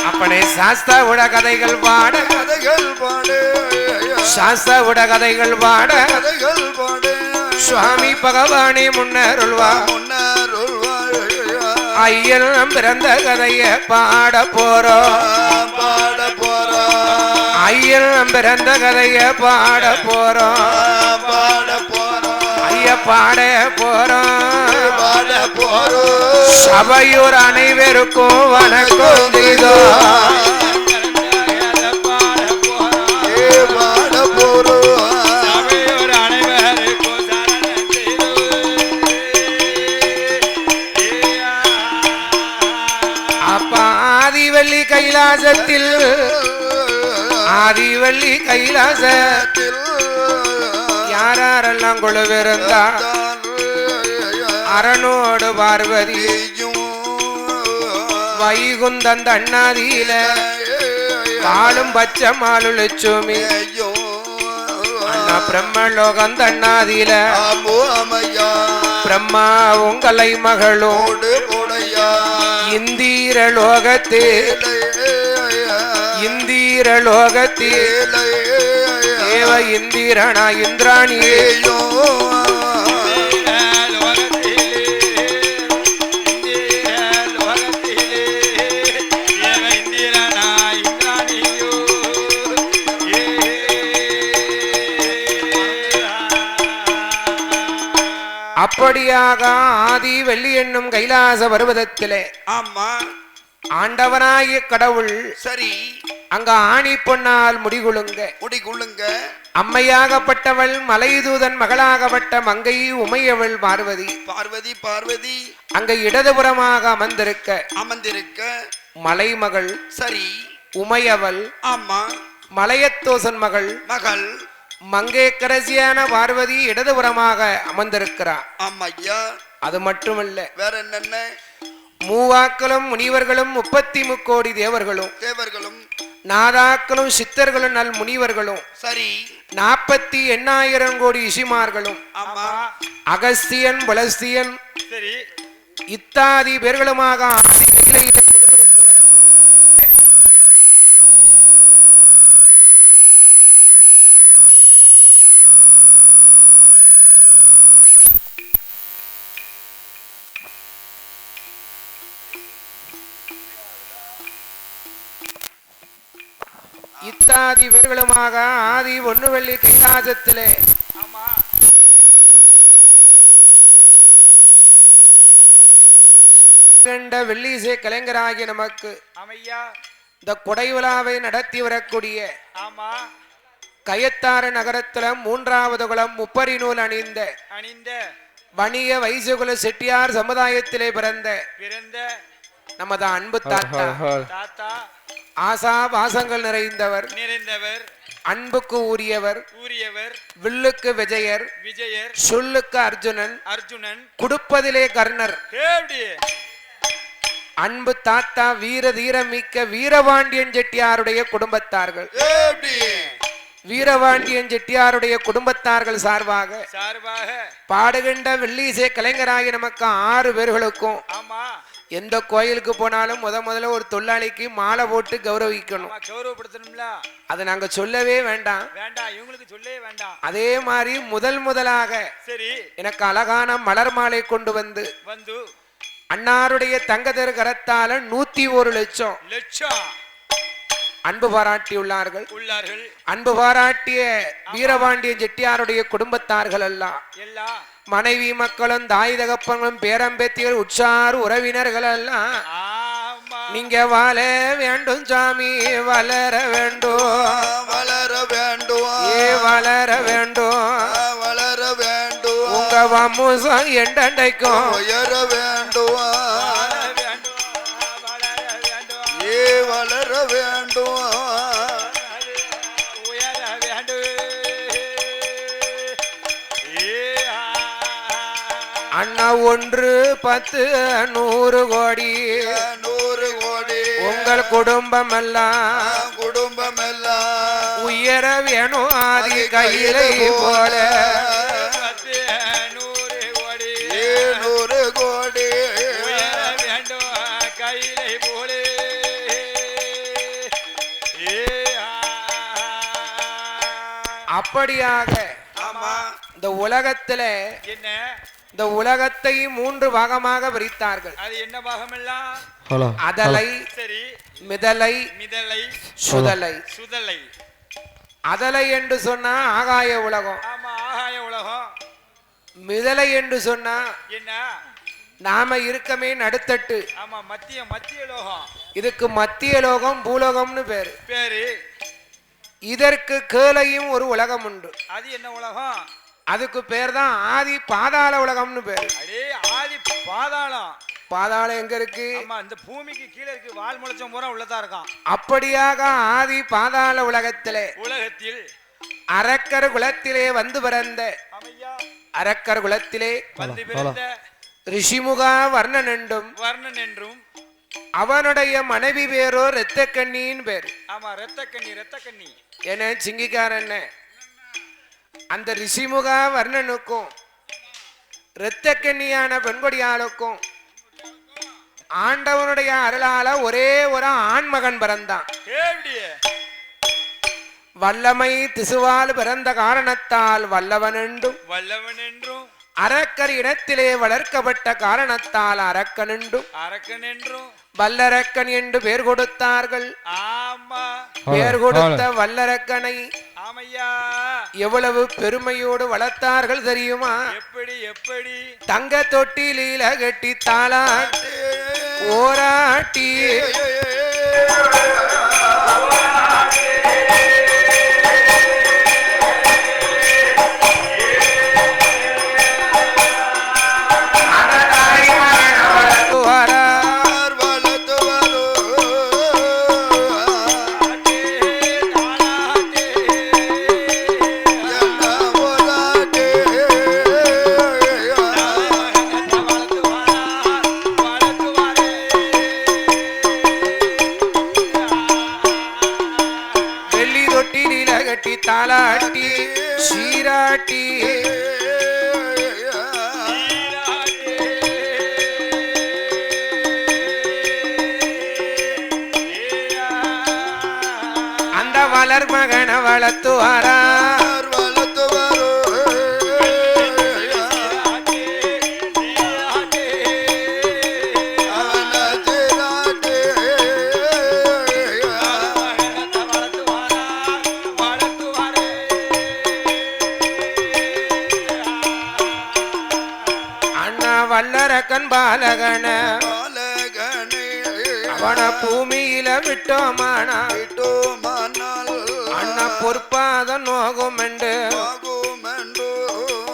அப்பனே சாஸ்தாவோட கதைகள் பாட சுவாமி பகவானே முன்னருள்வா. ஐயன் பிறந்த கதைய பாட போறோம். ஐயன் பிறந்த கதைய பாட போறோம். ஐய பாட போறோம். சபையோர் அனைவருக்கும் வணக்கம் செய்தோ. யாரெல்லாம் கொழுவிருந்தா அரணோடு பார்வதி வைகுந்தந்த அண்ணாதியில வாழும் பச்சை மாலு லட்சுமி அண்ணா பிரம்மலோகம் தண்ணாதியில பிரம்மா உங்களை மகளோடு இந்தீர லோகத்தில் தேவ இந்திரனா இந்திராணியேயோ அப்படியாக ஆதி வெள்ளி என்னும் கைலாச பர்வதத்திலே ஆமா ஆண்டவனாகிய கடவுள் சரி அங்க ஆணி பொன்னால் முடிகுளுங்க அம்மையாகப்பட்டவள் மலைதூதன் மகளாகப்பட்ட மங்கை உமையவள் பார்வதி அங்க இடதுபுறமாக அமர்ந்திருக்க மலைமகள் சரி உமையவள் ஆமா மலையத்தோசன் மகள் மங்கையக்கரசியான பார்வதி இடதுபுறமாக அமர்ந்திருக்கிறார். அது மட்டுமல்ல, வேற என்னென்ன? மூவாக்களும் முனிவர்களும் 33 கோடி தேவர்களும் நாதாக்களும் சித்தர்களும் நல் முனிவர்களும் சரி 48,000 கோடி ரிஷிமார்களும் அகஸ்தியன் புலஸ்தியன் சரி இத்தாதி பேர்களுமாக இத்தாதி பேர்களுமாக ஆதி ஒன்னு வெள்ளி கைலாசத்திலே வெள்ளிசை கலைஞராகிய நமக்கு இந்த கொடை விழாவை நடத்தி வரக்கூடிய கயத்தாறு நகரத்துல 3வது குலம் முப்பரி நூல் அணிந்த வணிக வைசுகுல செட்டியார் சமுதாயத்திலே பிறந்த நமது அன்பு தாத்தா ஆசா பாசங்கள் நிறைந்தவர் அன்புக்கு உரியவர் வில்லுக்கு விஜயர் சொல்லுக்கு அர்ஜுனன் குடுப்பதிலே கர்ணர் அன்பு தாத்தா வீர தீரமிக்க வீரபாண்டியன் செட்டியாருடைய குடும்பத்தார்கள் வீரபாண்டியன் செட்டியாருடைய குடும்பத்தார்கள் சார்பாக பாடுகின்ற வெள்ளிசை கலைஞராகி நமக்கு 6 பேர்களுக்கும் எந்த கோயிலுக்கு போனாலும் முதல்ல ஒரு தொழிலாளிக்கு மாலை போட்டு கௌரவிக்கணும். அதை நாங்க சொல்லவே வேண்டாம். அதே மாதிரி முதலாக எனக்கு அழகான மலர் மாலை கொண்டு வந்து அன்னாருடைய தங்கதர் கரத்தால 101 லட்சம் அன்பு பாராட்டியுள்ளார்கள். அன்பு பாராட்டிய வீரபாண்டியன் செட்டியாருடைய குடும்பத்தார்கள் எல்லாம் மனைவி மக்களும் தாய் தகப்பங்களும் பேரம்பேத்திகள் உற்சார் உறவினர்கள் எல்லாம் நீங்க வாழ வேண்டும் சாமி, வளர வேண்டும் வளர வேண்டும் உங்க வம்சம் எண்டண்டைக்கும் உயர வேண்டும் வளர வேண்டும் அண்ணா 1 10 100 கோடி உங்கள் குடும்பம் எல்லாம் உயர வேணும் ஆதி கையிலை போல 100 கோடி கையிலை போல. அப்படியாக இந்த உலகத்துல என்ன இந்த உலகத்தை 3 பாகமாக பிரித்தார்கள். அது என்ன பாகம் எல்லாம்? அதலை, மிதலை, சுதலை. அதலை என்று சொன்னா ஆகாய உலகம். மிதலை என்று சொன்னா என்ன? நாம இருக்கமே நடுத்தட்டு. மத்திய லோகம். இதுக்கு மத்திய லோகம் பூலோகம்னு பேரு. இதற்கு கீழையும் ஒரு உலகம் உண்டு. அது என்ன உலகம்? அதுக்கு பேர் தான் ஆதி பாதாள உலகம்னு பேரு. ஆதி பாதாளம் எங்க இருக்கு? இந்த பூமிக்கு கீழே இருக்கு. வால் முளைச்சம் பூரா உள்ளதா இருக்கான். அப்படியாக ஆதி பாதாள உலகத்தில் அரக்கர் குலத்திலே வந்து பிறந்த அமையா அரக்கர் குலத்திலே வந்து பிறந்த ரிஷிமுகா வர்ணன் என்றும் வர்ணன் என்றும் அவனுடைய மனைவி பேரோ இரத்தக்கண்ணின்னு பேர். ஆமா ரத்த கண்ணி என்ன சிங்கிக்காரன் அந்த ரிஷிமுகா வர்ணனுக்கும் இரத்தக்கண்ணியான பெண்கொடியாளுக்கும் ஆண்டவனுடைய அருளால ஒரே ஒரு ஆண்மகன் பிறந்தான். எப்படியே வல்லமை திசுவால் பிறந்த காரணத்தால் வல்லவன் என்றும் அரக்கர் இனத்திலே வளர்க்கப்பட்ட காரணத்தால் அரக்கன் என்றும் வல்லரக்கன் என்று பெயர் கொடுத்தார்கள். ஆமா பெயர் கொடுத்த வல்லரக்கனை ஆமையா எவ்வளவு பெருமையோடு வளர்த்தார்கள் தெரியுமா? எப்படி தங்க தொட்டிலீல கட்டி தாளாட்டி ஓராட்டி தாளாட்டி சீராட்டி அந்த வளர் மகன வளர்த்துவாரா வல்லரக்கன் பாலகன அவன பூமியில விட்டோமானா அண்ணா பொற்பாத நோகும் என்று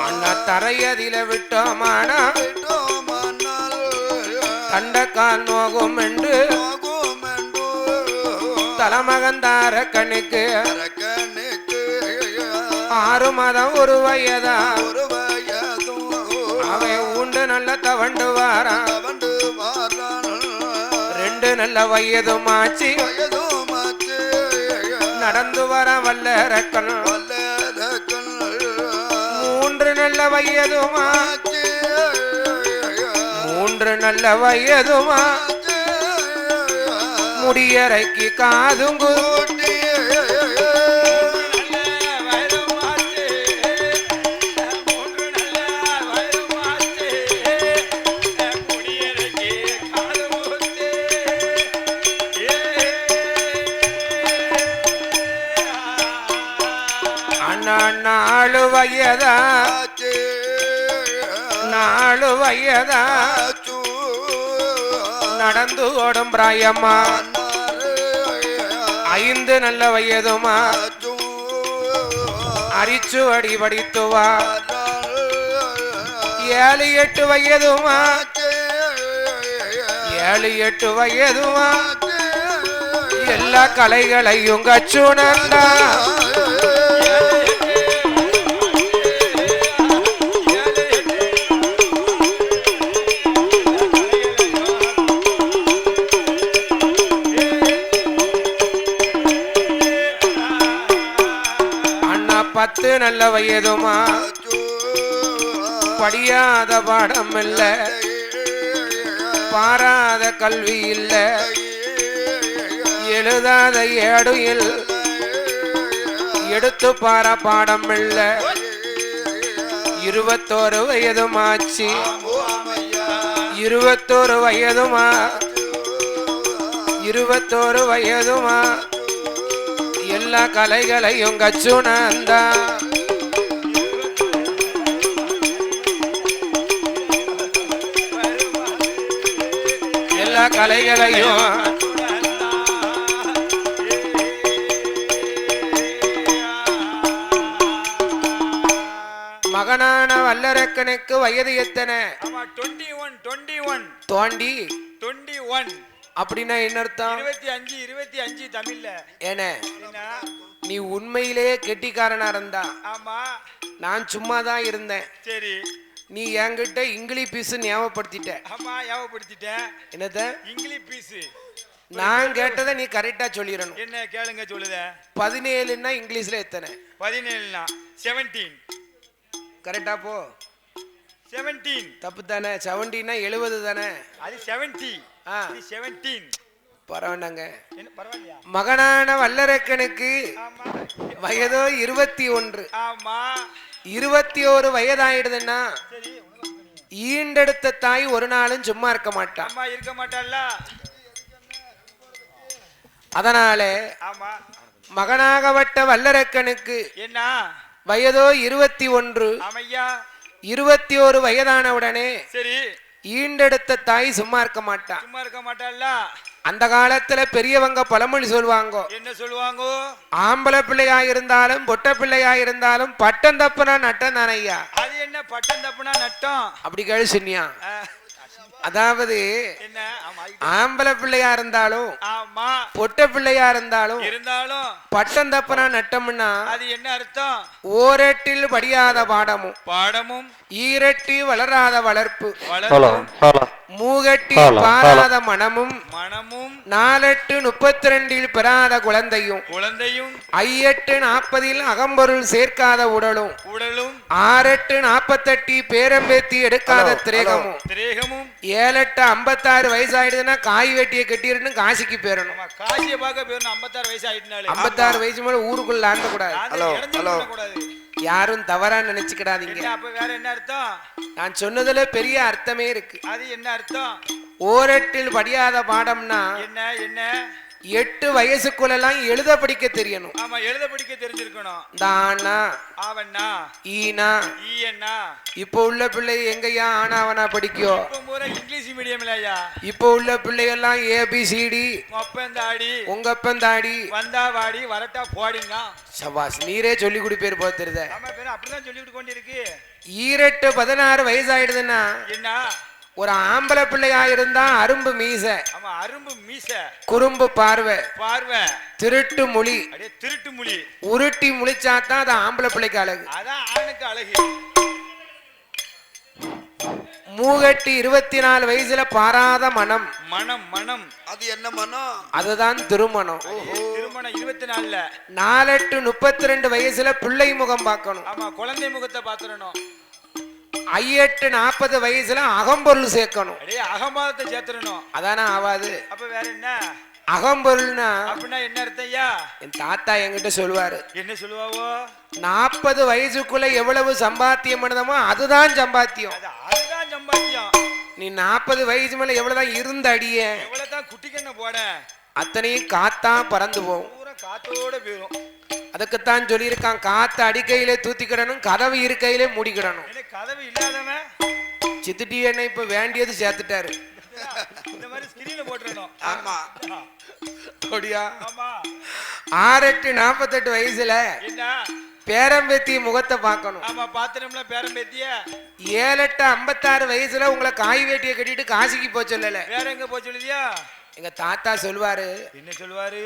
அண்ணா தரையதில விட்டோமானா தண்டக்கால் நோகும் என்று தலமகந்தார கண்ணுக்கு 6 மாதம் ஒரு வயதா அவன் உண்டு நல்ல தவண்டு வாரான் 2 நல்ல வயதுமாச்சு நடந்து வர வல்லரக்கன் 3 நல்ல வயதுமா 3 நல்ல வயதுமா முடியறைக்கு காதுங்கு நாலு வயதா நடந்து ஓடும் பிராயம்மா 5 நல்ல வயதுமா அரிச்சு அடி படித்துவா 7-8 வயதுமா 7-8 வயதுமா எல்லா கலைகளையும் கச்சுணர்ந்தா அண்ணா 10 நல்ல வயதுமா படியாத பாடம் இல்ல பாராத கல்வி இல்ல எழுதாத ஏடுயில் எடுத்து பார பாடம் இல்ல 21 வயதுமாச்சு 21 வயதுமா 21 வயதுமா எல்லா கலைகளையும் கச்சுணர்ந்தா எல்லா கலைகளையும் மகனான வல்லரக்கனுக்கு வயது எத்தனை? 21 அப்படின்னா என்ன அர்த்தம்? 25 தமிழ்ல என்ன நீ உண்மையிலேயே கெட்டிக்காரனா இருந்தா ஆமா நான் சும்மா தான் இருந்தேன். சரி நீ என்கிட்ட இங்கிலீஷ் பீஸ் ஞாபகப்படுத்திட்ட. ஆமா ஞாபகப்படுத்திட்டேன். என்னத இங்கிலீஷ் பீஸ் நான் கேட்டதை நீ கரெக்டா சொல்லிடணும். என்ன கேளுங்க சொல்லுத. 17ன்னா இங்கிலீஷ்ல எத்தனை? 17னா 17 கரெக்டா போ. 17 தப்பு தானே? 70ன்னா 70 தானே? அது 70 இது 17 பரவாயில்லங்க. என்ன பரவாயில்லையா? மகனான வல்லரக்கனுக்கு ஆமா வயதோ 21. ஆமா 21 வயதாயிடுதுன்னா சரி ஈண்டெடுத்த தாய் ஒரு நாளும் சும்மா இருக்க மாட்டான். அம்மா இருக்க மாட்டாள்ல. அதனால ஆமா மகனாகப்பட்ட வல்லரக்கனுக்கு என்ன வயதோ 21. ஆமையா 21 வயதான உடனே சரி ஈண்டெடுத்த தாய் சும்மா இருக்க மாட்டான். சும்மா இருக்க மாட்டாள்ல. அந்த காலத்துல பெரியவங்க பழமொழி சொல்லுவாங்க, என்ன சொல்லுவாங்க? ஆம்பளை பிள்ளையா இருந்தாலும் பொட்ட பிள்ளையா இருந்தாலும் பட்டம் தப்புனா நட்டம் தானே ஐயா. அது என்ன பட்டம் தப்புனா நட்டம்? அப்படி கேளு சொன்னியா. அதாவது என்ன ஆமா ஆம்பளை பிள்ளையா இருந்தாலும் ஆமா பொட்ட பிள்ளையா இருந்தாலும் இருந்தாலும் பட்டம் தப்புனா நட்டம்னா அது என்ன அர்த்தம்? ஓரட்டில் படியாத பாடமும் பாடமும் ஈரட்டி வளராத வளர்ப்பு வளரும் மூகட்டி பாராத மனமும் மனமும் 4-32 பெறாத குழந்தையும் குழந்தையும் 5-40 அகம்பொருள் சேர்க்காத உடலும் உடலும் 6-48 பேரம்பேத்தி எடுக்காத திரேகமும் திரேகமும் 7-56 வயசாயிடுதுன்னா காய் வெட்டியை கட்டிருன்னு காசிக்கு போயிடணும். காசியை பார்க்க போயிடணும். 56 வயசு ஆயிட்டுனாலே 56 வயசு மேல ஊருக்குள்ள ஆண்ட கூடாது. கூடாது. யாரும் தவறா நினைச்சுக்கிடாதீங்க. அப்ப வேற என்ன அர்த்தம்? நான் சொன்னதுல பெரிய அர்த்தமே இருக்கு. அது என்ன அர்த்தம்? ஓரட்டில் படியாத பாடம்னா என்ன என்ன 8 வயசுக்குள்ளெல்லாம் எழுத படிக்க தெரியணும். ஆமா எழுத படிக்க தெரிஞ்சிருக்கணும். தானா ஆவண்ணா ஈனா ஈயண்ணா. இப்போ உள்ள பிள்ளை எங்கயா ஆனாவனா படிக்கோ? இங்கிலீஷ் மீடியம்லயா? இப்போ உள்ள பிள்ளைகள்லாம் ஏபிசிடி ஒப்பந்தாடி உங்கப்பந்தாடி வந்தா வாடி வரட்டா போடிங்க. சபாஸ் நீரே சொல்லி கொடுப்பேர் போல தெரியுத. ஆமா பேர் அப்படிதான் சொல்லிட்டு கொண்டிருக்கு. 18-16 வயசாயிடுதுன்னா என்ன ஒரு ஆம்பளை பிள்ளையா இருந்தா அரும்பு மீச, ஆமா அரும்பு மீச, குறும்பு பார்வை, பார்வை, திருட்டு மொழி, அப்படியே திருட்டு மொழி, உருட்டி முழிச்சாதான் அது ஆம்பளை பிள்ளைக்கு அழகு. அதான் ஆணுக்கு அழகு. மூகட்டி 24 வயசுல பாராத மனம். மனம் மனம் அது என்ன மனம்? அதுதான் திருமணம். திருமணம் 24ல. 4-32 வயசுல பிள்ளை முகம் பார்க்கணும். ஆமா குழந்தை முகத்தை பாத்துறணும். 5-40 வயசுல அகம்பொருள் சேர்க்கணும். அப்படியே அகம்பாதத்தை சேர்த்துறணும். அதானே ஆவாது. அப்ப வேற என்ன அகம்பொருள்னா அப்படின்னா என்ன அர்த்தம்யா? என் தாத்தா என்கிட்ட சொல்லுவாரு, என்ன சொல்லுவாவோ 40 வயசுக்குள்ள எவ்வளவு சம்பாத்தியம் பண்ணதமோ அதுதான் சம்பாத்தியம். அதுதான் சம்பாத்தியம். நீ 40 வயசு மேல எவ்வளவுதான் இருந்த அடிய எவ்வளவுதான் குட்டிக்கண்ண போட அத்தனையும் காத்தா பறந்து போகும். பூரா காத்தோட போயிரும். அதுக்குத்தான் சொல்லியிருக்கான், காத்து அடிக்கையிலே தூத்திக்கிடணும், கதவு இருக்கையிலே மூடிக்கிடணும். கதவு இல்லாதவன் சித்திட்டி என்ன இப்ப வேண்டியது சேர்த்துட்டாரு. இந்த மாதிரி ஸ்கிரீன்ல போட்டுறணும். ஆமா அப்படியா? ஆமா 6-48 வயசுல என்ன பேரம்பேத்தி முகத்தை பார்க்கணும். ஆமா பாத்திரம்ல பேரம்பேத்திய. 7-56 வயசுல உங்களை காய் வேட்டியை கட்டிட்டு காசிக்கு போக சொல்லல. வேற எங்க போய் சொல்லுதியா? எங்க தாத்தா சொல்லுவாரு, என்ன சொல்லுவாரு?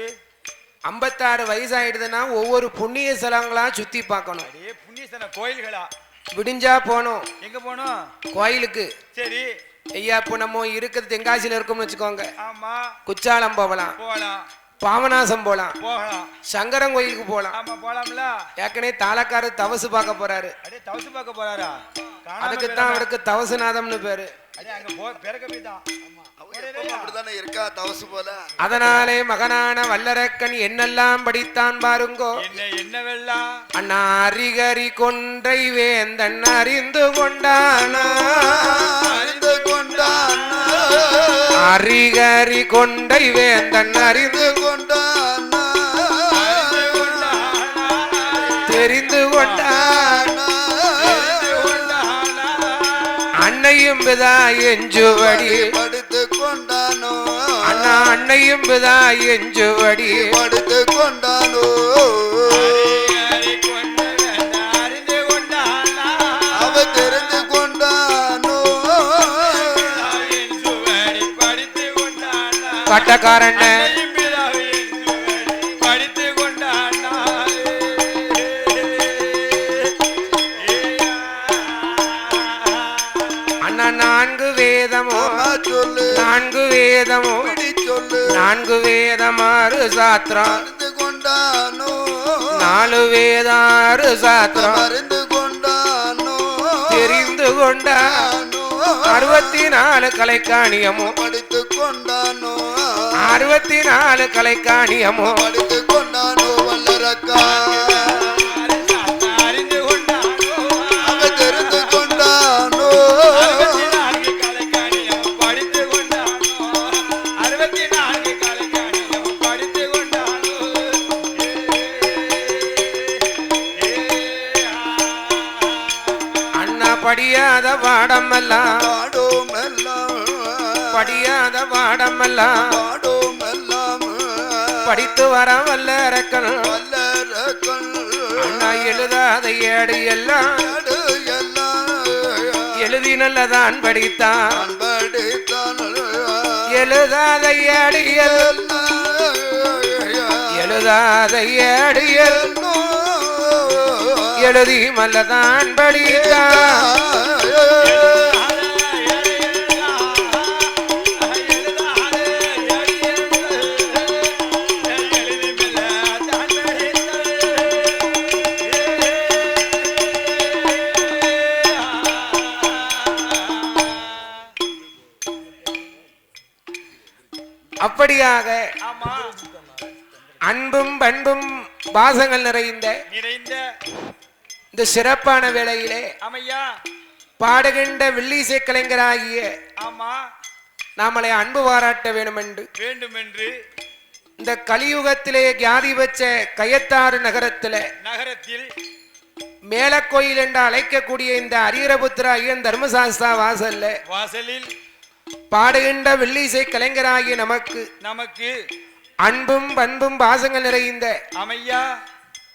56 வயசாயிடுதுன்னா ஒவ்வொரு புண்ணிய ஸ்தலங்களா சுத்தி பார்க்கணும். அடே புண்ணியஸ்தல கோயில்களா? விடிஞ்சா போனோம். எங்க போனோம்? கோயிலுக்கு. சரி ஐயா இப்போ நம்ம இருக்கிறது தென்காசியில இருக்கோம்னு வச்சுக்கோங்க. ஆமா குச்சாலம் போகலாம், போகலாம், பாவநாசம் போலாம், போகலாம், சங்கரன் கோயிலுக்கு போலாம். ஆமா போலாம்ல. ஏற்கனவே தாளக்காரு தவசு பார்க்க போறாரு. அடே தவசு பார்க்க போறாரா? அதுக்குத்தான் அவருக்கு தவசுநாதம்னு பேரு. அடே அங்க பிறக்க போய்தான். அப்படித்தானே இருக்கா தவசு போல. அதனாலே மகனான வல்லரக்கன் என்னெல்லாம் படித்தான் பாருங்கோ. என்ன என்னவெல்லாம்? அண்ணா அறிகறி கொன்றை வேந்தன் அறிந்து கொண்டானா, அறிந்து கொண்டானா, அறிகறி கொண்டை வேந்தன் அறிந்து கொண்டானா, தெரிந்து கொண்டானா, அன்னையும் பிதா எஞ்சுவடி படுத்து கொண்டானோ, அண்ணா அன்னையும் பிதா எஞ்சுவடி படுத்து கொண்டானோ, அவ தெரிந்து கொண்டானோ, கட்டக்காரன் நான்கு வேதமோ ஆமா சொல்லு நான்கு வேதமோ இப்படி சொல்லு நான்கு வேதமாறு சாத்திரம் அறிந்து கொண்டானோ நாலு வேதாறு சாத்திரம் அறிந்து கொண்டானோ தெரிந்து கொண்டானோ 64 கலைக்காணியமோ படித்து கொண்டானோ 64 கலைக்காணியமோ படித்து கொண்டானோ வல்லரக்கா அறிந்து கொண்டானோ அவன் தெரிந்து கொண்டானோ 64 கலைக்காணியம் படித்து கொண்டானோ 64 கலைக்காணியம் படித்து கொண்டானோ அண்ணா படியாத பாடமெல்லாம் பாடோமெல்லாம் படியாத பாடமெல்லாம் பாடோமெல்லாம் படித்து வர வல்லரக்கன் வல்லரக்கன் அண்ணா எழுதாத ஏடு எல்லாம் எழுதி நல்லதான் படித்தான் படித்தான் எழுதாத ஏடு எழுதாத ஏடு எழுதி மல்லதான் படித்தான் அப்படியாக அன்பும் பண்பும் பாசங்கள் நிறைந்த இந்த சிறப்பான வேளையிலே அமையா பாடுகின்ற வில்லிசை கலைஞராகிய ஆமா நாமளை அன்பு பாராட்ட வேண்டும் என்று இந்த கலியுகத்திலே கியாதி வச்ச கயத்தாறு நகரத்தில் மேலக்கோயில் என்று அழைக்கக்கூடிய இந்த அரியரபுத்திர ஐயன் தர்மசாஸ்தா வாசலில் பாடுகின்ற வில்லிசை கலைஞராகிய நமக்கு அன்பும் பண்பும் பாசங்கள் நிறைந்த அமையா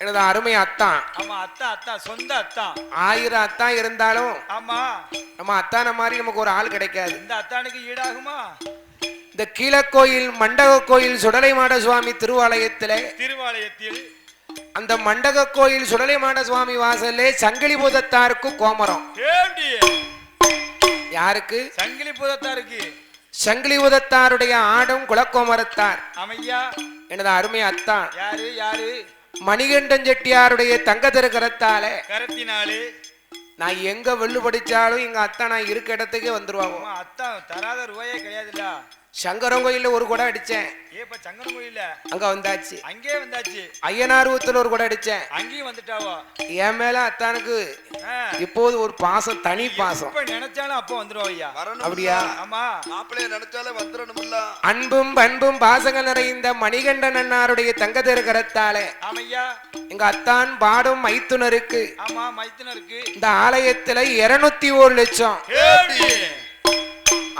எனது அருமை அத்தான். ஆமா அத்தா சொந்த அத்தா. 1000 அத்தான் இருந்தாலும் ஆமா நம்ம அத்தான மாதிரி நமக்கு ஒரு ஆள் கிடைக்காது. இந்த அத்தானுக்கு ஈடாகுமா? இந்த கீழக்கோயில் மண்டக கோயில் சுடலைமாட சுவாமி திருவாலயத்தில் அந்த மண்டக கோயில் சுடலைமாட சுவாமி வாசல்லே சங்கிலி பூதத்தாருக்கு கோமரம். யாருக்கு? சங்கிலி பூதத்தாருக்கு. சங்கிலி பூதத்தாருடைய ஆடும் குலக்கோமரத்தார். அமையா எனது அருமை அத்தான். யாரு? மணிகண்டன் செட்டியாருடைய தங்க திருக்கரத்தாலே கரத்தினாலே நான் எங்க வெள்ளு படிச்சாலும் எங்க அத்தா நான் இருக்க இடத்துக்கே வந்துருவாங்க. அத்தா தராத ரூபாயே கிடையாதுல்ல. சங்கரன் கோயில்ல ஒரு குடம் அடிச்சேன். ஏப்பா சங்கரன் கோயில்ல அங்க வந்தாச்சு. அங்கே வந்தாச்சு. ஐயனார்வத்துல ஒரு குடம் அடிச்சேன். அங்கேயும் வந்துட்டாவோ. என் மேல அத்தானுக்கு இப்போது ஒரு பாசம், தனி பாசம். இப்ப நினைச்சாலும் அப்ப வந்துருவோம் ஐயா. அப்படியா? ஆமா மாப்பிள்ளைய நினைச்சாலே வந்துடணும்ல. அன்பும் பண்பும் பாசங்கள் நிறைந்த மணிகண்டன் அண்ணாருடைய தங்க திருக்கரத்தாலே ஆமையா எங்க அத்தான் பாடும் மைத்துனருக்கு. ஆமா மைத்துனருக்கு இந்த ஆலயத்துல 201 லட்சம்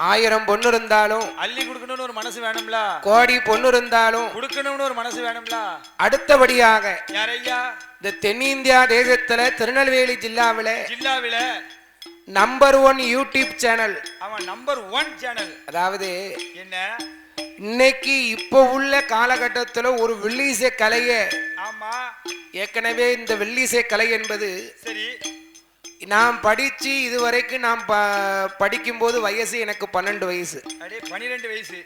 1000 பொண்ணு இருந்தாலும் அள்ளி கொடுக்கணும்னு ஒரு மனசு வேணும்ல. கோடி பொண்ணு இருந்தாலும் கொடுக்கணும்னு ஒரு மனசு வேணும்ல. அடுத்தபடியாக யாரையா இந்த தென்னிந்தியா தேசத்துல திருநெல்வேலி ஜில்லாவில நம்பர் 1 யூடியூப் சேனல். அவன் நம்பர் 1 சேனல். அதாவது என்ன இன்னைக்கு இப்ப உள்ள காலகட்டத்துல ஒரு வில்லிசை கலைய. ஆமா ஏற்கனவே இந்த வில்லிசை கலை என்பது சரி நாம் படிச்சு இதுவரைக்கும் நாம் படிக்கும் போது வயசு எனக்கு 12 வயசு. 12 வயசு.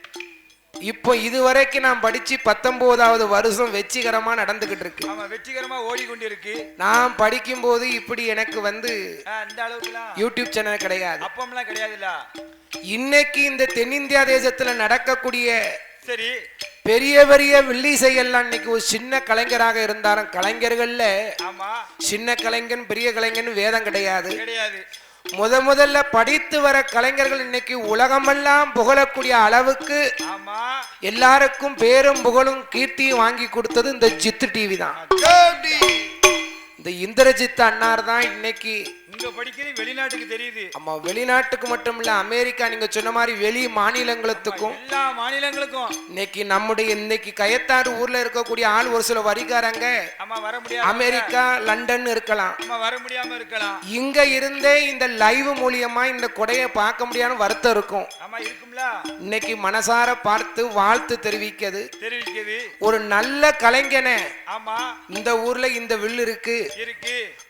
இப்போ இதுவரைக்கும் நான் படிச்சு 19வது வருஷம் வெற்றிகரமா நடந்துகிட்டு இருக்கு. ஆமா வெற்றிகரமா ஓடிக்கொண்டிருக்கு. நான் படிக்கும் போது இப்படி எனக்கு இந்த அளவுக்குலாம் யூடியூப் சேனல் கிடையாது. அப்பம்லாம் கிடையாதுல்ல. இன்னைக்கு இந்த தென்னிந்தியா தேசத்துல நடக்கக்கூடிய சரி பெரிய பெரிய வில்லிசை எல்லாம் இன்னைக்கு ஒரு சின்ன கலைஞராக இருந்தாலும் கலைஞர்கள்ல சின்ன கலைஞன் பெரிய கலைஞன் வேதம் கிடையாது. முதல்ல படித்து வர கலைஞர்கள் இன்னைக்கு உலகமெல்லாம் புகழக்கூடிய அளவுக்கு எல்லாருக்கும் பேரும் புகழும் கீர்த்தியும் வாங்கி கொடுத்தது இந்த ஜித்து டிவி தான். இந்த இந்திரஜித் அண்ணார் தான் இன்னைக்கு இங்க படிக்கிறது வெளிநாட்டுக்கு தெரியுது. ஆமா வெளிநாட்டுக்கு மட்டும் இல்ல, அமெரிக்கா நீங்க சொன்ன மாதிரி வெளி மாநிலங்களுக்கும் எல்லா மாநிலங்களுக்கும் இன்னைக்கு கயத்தாறு ஊர்ல இருக்கக்கூடிய ஆள் ஒரு சில வரிகாரங்க வர முடியாது. அமெரிக்கா லண்டன் இருக்கலாம், வர முடியாம இருக்கலாம். இங்க இருந்தே இந்த லைவ் மூலியமா இந்த கொடையை பார்க்க முடியாம வருத்தம் இருக்கும். இன்னைக்கு மனசார பார்த்து வாழ்த்து தெரிவிக்கிறது ஒரு நல்ல கலைஞனை. இந்த ஊர்ல இந்த வில்லு இருக்கு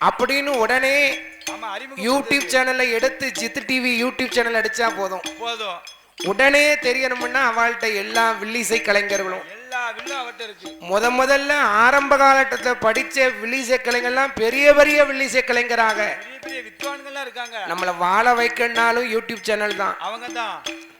அப்படின்னு உடனே யூடியூப் சேனல்ல எடுத்து ஜித் டிவி யூடியூப் சேனல் அடிச்சா போதும் போதும் உடனே தெரியணும்னா அவள்கிட்ட எல்லா வில்லிசை கலைஞர்களும் எல்லா வில்லும் அவர்ட்ட இருக்கு. முதல்ல ஆரம்ப காலகட்டத்துல படிச்ச வில்லிசை கலைஞர்லாம் பெரிய பெரிய வில்லிசை கலைஞராக பெரிய பெரிய வித்வான்கள்லாம் இருக்காங்க. நம்மள வாழ வைக்கனாலும் யூடியூப் சேனல் தான், அவங்க தான்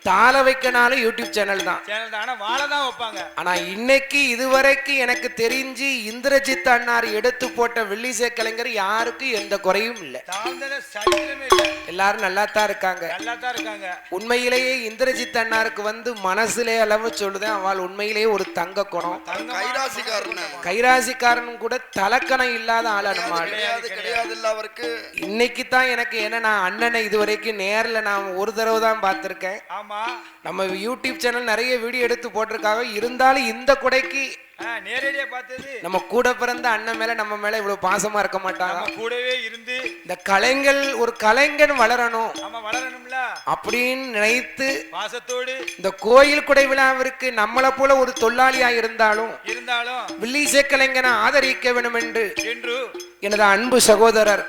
தாள வைக்கனாலும் யூடியூப் சேனல் தான். சேனல் தான். ஆனா வாழை தான் வைப்பாங்க. ஆனா இன்னைக்கு இதுவரைக்கும் எனக்கு தெரிஞ்சு இந்திரஜித் அண்ணார் எடுத்து போட்ட வில்லிசை கலைஞர் யாருக்கும் எந்த குறையும் இல்லை. தாழ்ந்தன சரித்திரமே இல்லை. எல்லாரும் நல்லா தான் இருக்காங்க. நல்லா தான் இருக்காங்க. உண்மையிலேயே இந்திரஜித் அண்ணாருக்கு மனசுலே அளவு சொல்லுதேன், அவள் உண்மையிலேயே ஒரு தங்க குணம், கைராசிக்காரனும் கூட தலக்கணம் இல்லாத ஆள். அனுமாள் அவருக்கு இன்னைக்கு தான் எனக்கு என்ன, நான் அண்ணனை இதுவரைக்கும் நேர்ல நான் ஒரு தடவை தான் பார்த்திருக்கேன். நம்ம யூடியூப் சேனல் நிறைய வீடியோ எடுத்து போட்டிருக்காங்க, இருந்தாலும் இந்த கொடைக்கு நேரடியா பார்த்தது நம்ம கூட பிறந்த அண்ணன் மேல நம்ம மேல இவ்வளவு பாசமா இருக்க மாட்டாங்க. கூடவே இருந்து இந்த கலைஞர் ஒரு கலைஞன் வளரணும் வளரணும்ல அப்படின்னு நினைத்து பாசத்தோடு இந்த கோயில் குடை விழாவிற்கு நம்மளை போல ஒரு தொழிலாளியா இருந்தாலும் வில்லிசை கலைஞனை ஆதரிக்க வேண்டும் என்று எனது அன்பு சகோதரர்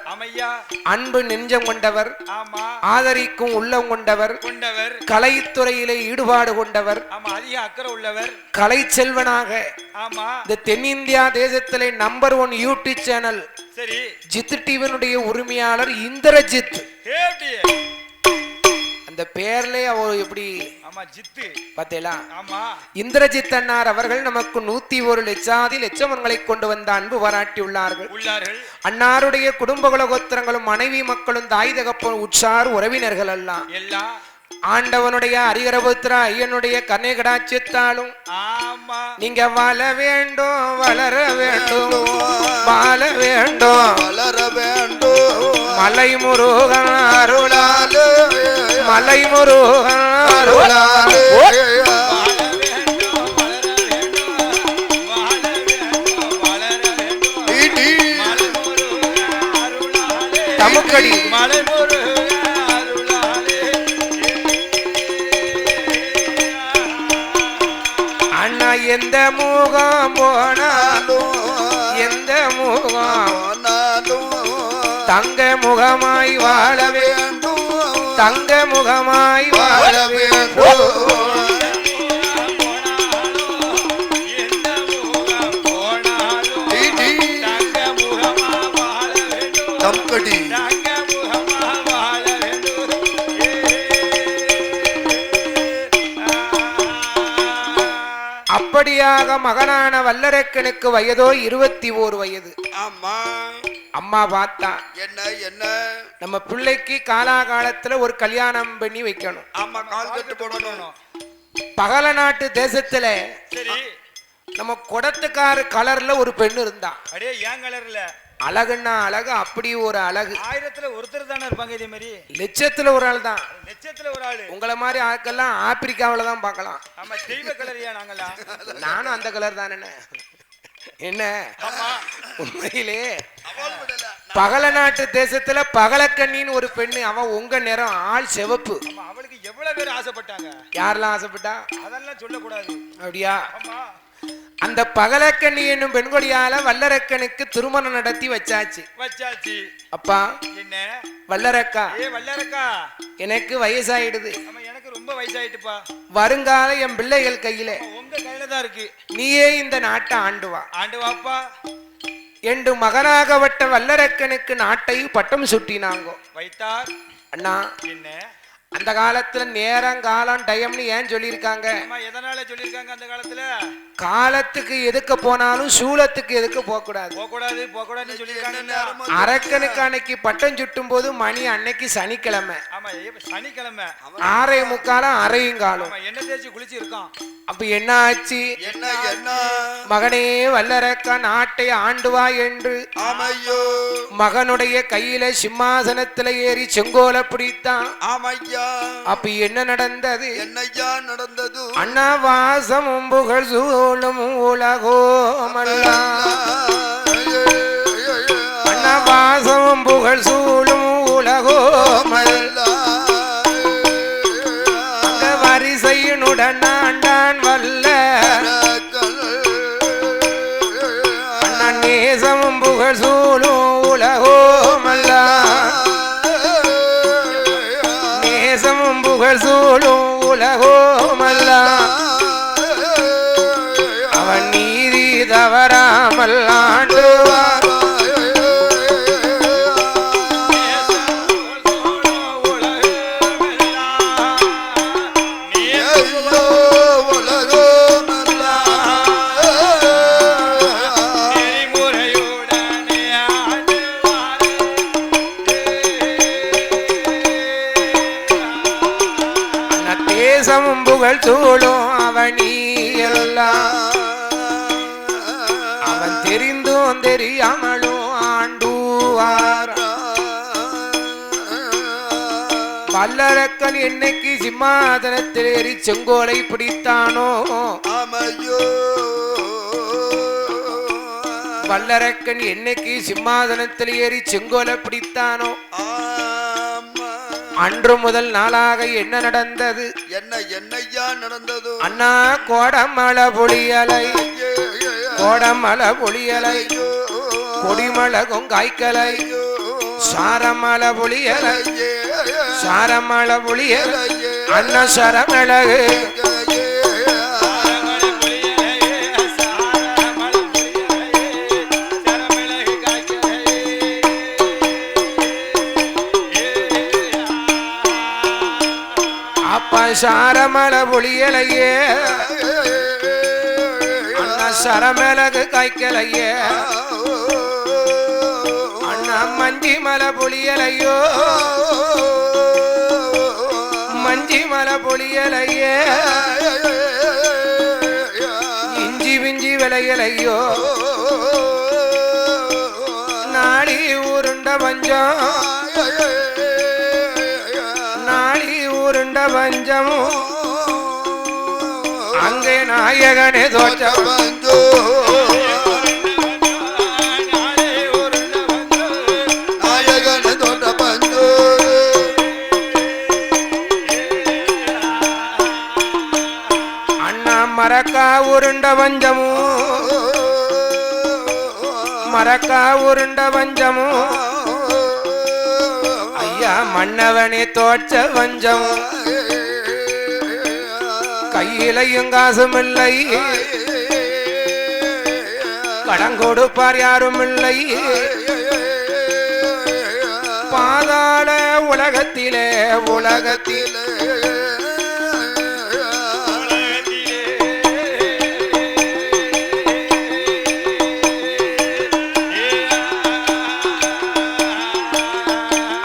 அன்பு நெஞ்சம் கொண்டவர், ஆதரிக்கும் உள்ளம் கொண்டவர், கலைத்துறையிலே ஈடுபாடு கொண்டவர், அதிக அக்கறை உள்ளவர், கலை செல்வனாக இந்த தென்னிந்தியா தேசத்திலே நம்பர் 1 யூடியூப் சேனல் ஜித் டிவினுடைய உரிமையாளர் இந்திரஜித். அந்த பேர்ல அவர் எப்படி பாத்தீங்களா? இந்திரஜித் அண்ணார் அவர்கள் நமக்கு 101 லட்சமன்களை கொண்டு வந்த அன்பு பாராட்டி உள்ளார்கள். அன்னாருடைய குடும்ப குலகோத்திரங்களும் மனைவி மக்களும் தாய் தகப்பன் உற்சார் உறவினர்கள் எல்லாம் ஆண்டவனுடைய அரிகரபுத்திர ஐயனுடைய கண்ணை கடாட்சித்தாலும் நீங்க வாழ வேண்டும், வளர வேண்டும், வாழ வேண்டும், வளர வேண்டும். மலை முருகன் அருளாலே, மலை முருகன் அருளாலே தமுக்கடி மலை அண்ணா எந்த முகம் போனாலும், எந்த முகம் போனாலும் தங்க முகமாய் வாழ வேண்டும், தங்க முகமாய் வாழ வேண்டும். அப்படியாக மகனான வல்லரக்கனுக்கு வயதோ 21 வயது. அம்மா பார்த்தா என்ன என்ன நம்ம பிள்ளைக்கு காலாகாலத்துல ஒரு கல்யாணம் பண்ணி வைக்கணும். பகல நாட்டு தேசத்துல நம்ம குடத்துக்கார கலர்ல ஒரு பெண் இருந்தா, அழகுன்னா அழகு, அப்படி ஒரு அழகு. 1000த்துல ஒருத்தர் தானே இருப்பாங்க, இதே மாதிரி லட்சத்துல ஒரு ஆள் தான். லட்சத்துல ஒரு ஆளு. உங்களை மாதிரி ஆட்கள்லாம் ஆப்பிரிக்காவில தான் பார்க்கலாம். ஆமா, தெய்வ கலரியா நாங்களா? நானும் அந்த கலர் தானே. என்ன உண்மையிலே பகல நாட்டு தேசத்துல பகலக்கண்ணின்னு ஒரு பெண்ணு, அவன் உங்க நிறம் ஆள் சிவப்பு. அவளுக்கு எவ்வளவு பேர் ஆசைப்பட்டாங்க. யாரெல்லாம் ஆசைப்பட்டா அதெல்லாம் சொல்லக்கூடாது. அப்படியா? அந்த பகலக்கண்ணி என்னும் பெண்கொடியால வல்லரக்கனுக்கு திருமணம் நடத்தி வச்சாச்சு. அப்பா என்ன வல்லரக்கா, வல்லரக்கா எனக்கு வயசாயிடுது. எனக்கு ரொம்ப வயசாயிட்டுப்பா. வருங்கால என் பிள்ளைகள் கையில உங்க கையில தான் இருக்கு. நீயே இந்த நாட்டை ஆண்டுவா, ஆண்டுவாப்பா என்று மகனாகப்பட்ட வல்லரக்கனுக்கு நாட்டை பட்டம் சுட்டினாங்கோ. வைத்தார். அண்ணா என்ன அந்த காலத்துல நேரம் காலம் டைம்னு ஏன் சொல்லியிருக்காங்க? எதனால சொல்லியிருக்காங்க? அந்த காலத்துல காலத்துக்கு எதுக்க போனாலும் சூலத்துக்கு எதுக்க போக கூடாது, போகக்கூடாதுன்னு சொல்லியிருக்காங்க. அரக்கனுக்கு அன்னைக்கு பட்டம் சுட்டும் போது மணி அன்னைக்கு சனிக்கிழமை. ஆமா, சனிக்கிழமை 6:45 அரையுங்காலம். என்ன தேய்ச்சி குளிச்சு இருக்கான். அப்ப என்ன ஆச்சு? என்ன என்ன மகனே வல்லரக்கா நாட்டை ஆண்டுவா என்று மகனுடைய கையில சிம்மாசனத்துல ஏறி செங்கோல பிடித்தான். அப்ப என்ன நடந்தது? என்னையா நடந்தது? அண்ணா வாசமும் புகழ் சூழும் உலகோமல்லா, அண்ணா வாசமும் புகழ் சூழும் உலகோமல்லா, அந்த வரிசையினுடன் ஆண்டான் வல்ல அண்ணா நேசமும் புகழ் சூழும் உலகோமல்லா, புகழ் சூழும் அவனி எல்லாம் அவன் தெரிந்தும் தெரியாமலும் ஆண்டுவார் வல்லரக்கன் என்னைக்கு சிம்மாதனத்தில் ஏறி செங்கோலை பிடித்தானோ அமையோ வல்லரக்கன் என்னைக்கு சிம்மாதனத்தில் ஏறி செங்கோலை பிடித்தானோ அன்று முதல் நாளாக என்ன நடந்தது? என்னையா நடந்தது? அண்ணா கோடமலை பொழியலை கோடமலை பொழியலை கொடிமலகும் காய்க்கலை சாரமலை பொழியலை சாரமலை பொழியலை அண்ணா சரமிளகு அப்பா சாரமலை பொழியலையே அண்ணா சரமிளகு காய்க்கலையே அண்ணா மஞ்சி மலை பொழியலையோ மஞ்சி மலை பொழியலையே இஞ்சி விஞ்சி விளையலையோ நாடி உருண்ட பஞ்சம் நாடி உருண்ட பஞ்சமும் அங்கே நாயகனே தோற்ற பஞ்சோ நாயகனே தோற்ற பஞ்சோ அண்ணா மரக்கா உருண்ட பஞ்சமும் மரக்கா உருண்ட பஞ்சமும் ஐயா மன்னவனே தோற்ற பஞ்சமும் கையிலையும் காசும் இல்லை கடன் கொடுப்பார் யாரும் இல்லை பாதாள உலகத்திலே உலகத்திலே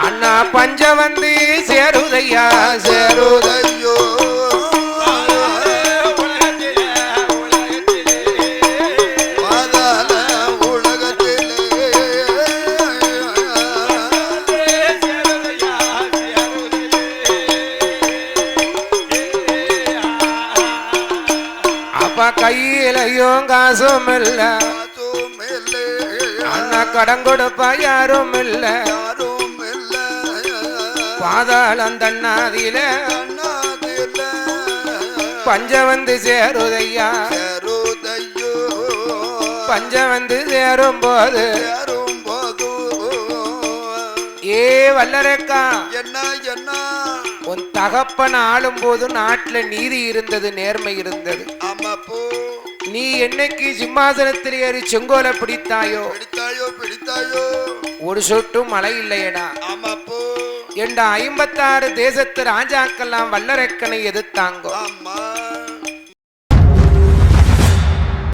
அண்ணா பஞ்சவந்தி சேருதையா சேருதையோ கையிலையும் காசும் இல்ல அண்ணா கடன் கொடுப்பா யாரும் இல்ல பாதாளம் தண்ணாதில பஞ்சம் வந்து சேருதையா பஞ்சம் வந்து சேரும் போது ஏ வல்லரக்கா என்ன என்ன உன் தகப்பன் ஆளும் போது நாட்டுல நீதி இருந்தது நேர்மை இருந்தது நீ என்னைக்கு சிம்மாசனத்தில் ஏறி செங்கோலை பிடித்தாயோ பிடித்தாயோ ஒரு சொட்டும் மழை இல்லையடா என்ற 56 தேசத்து ராஜாக்கெல்லாம் வல்லரக்கனை எதிர்த்தாங்க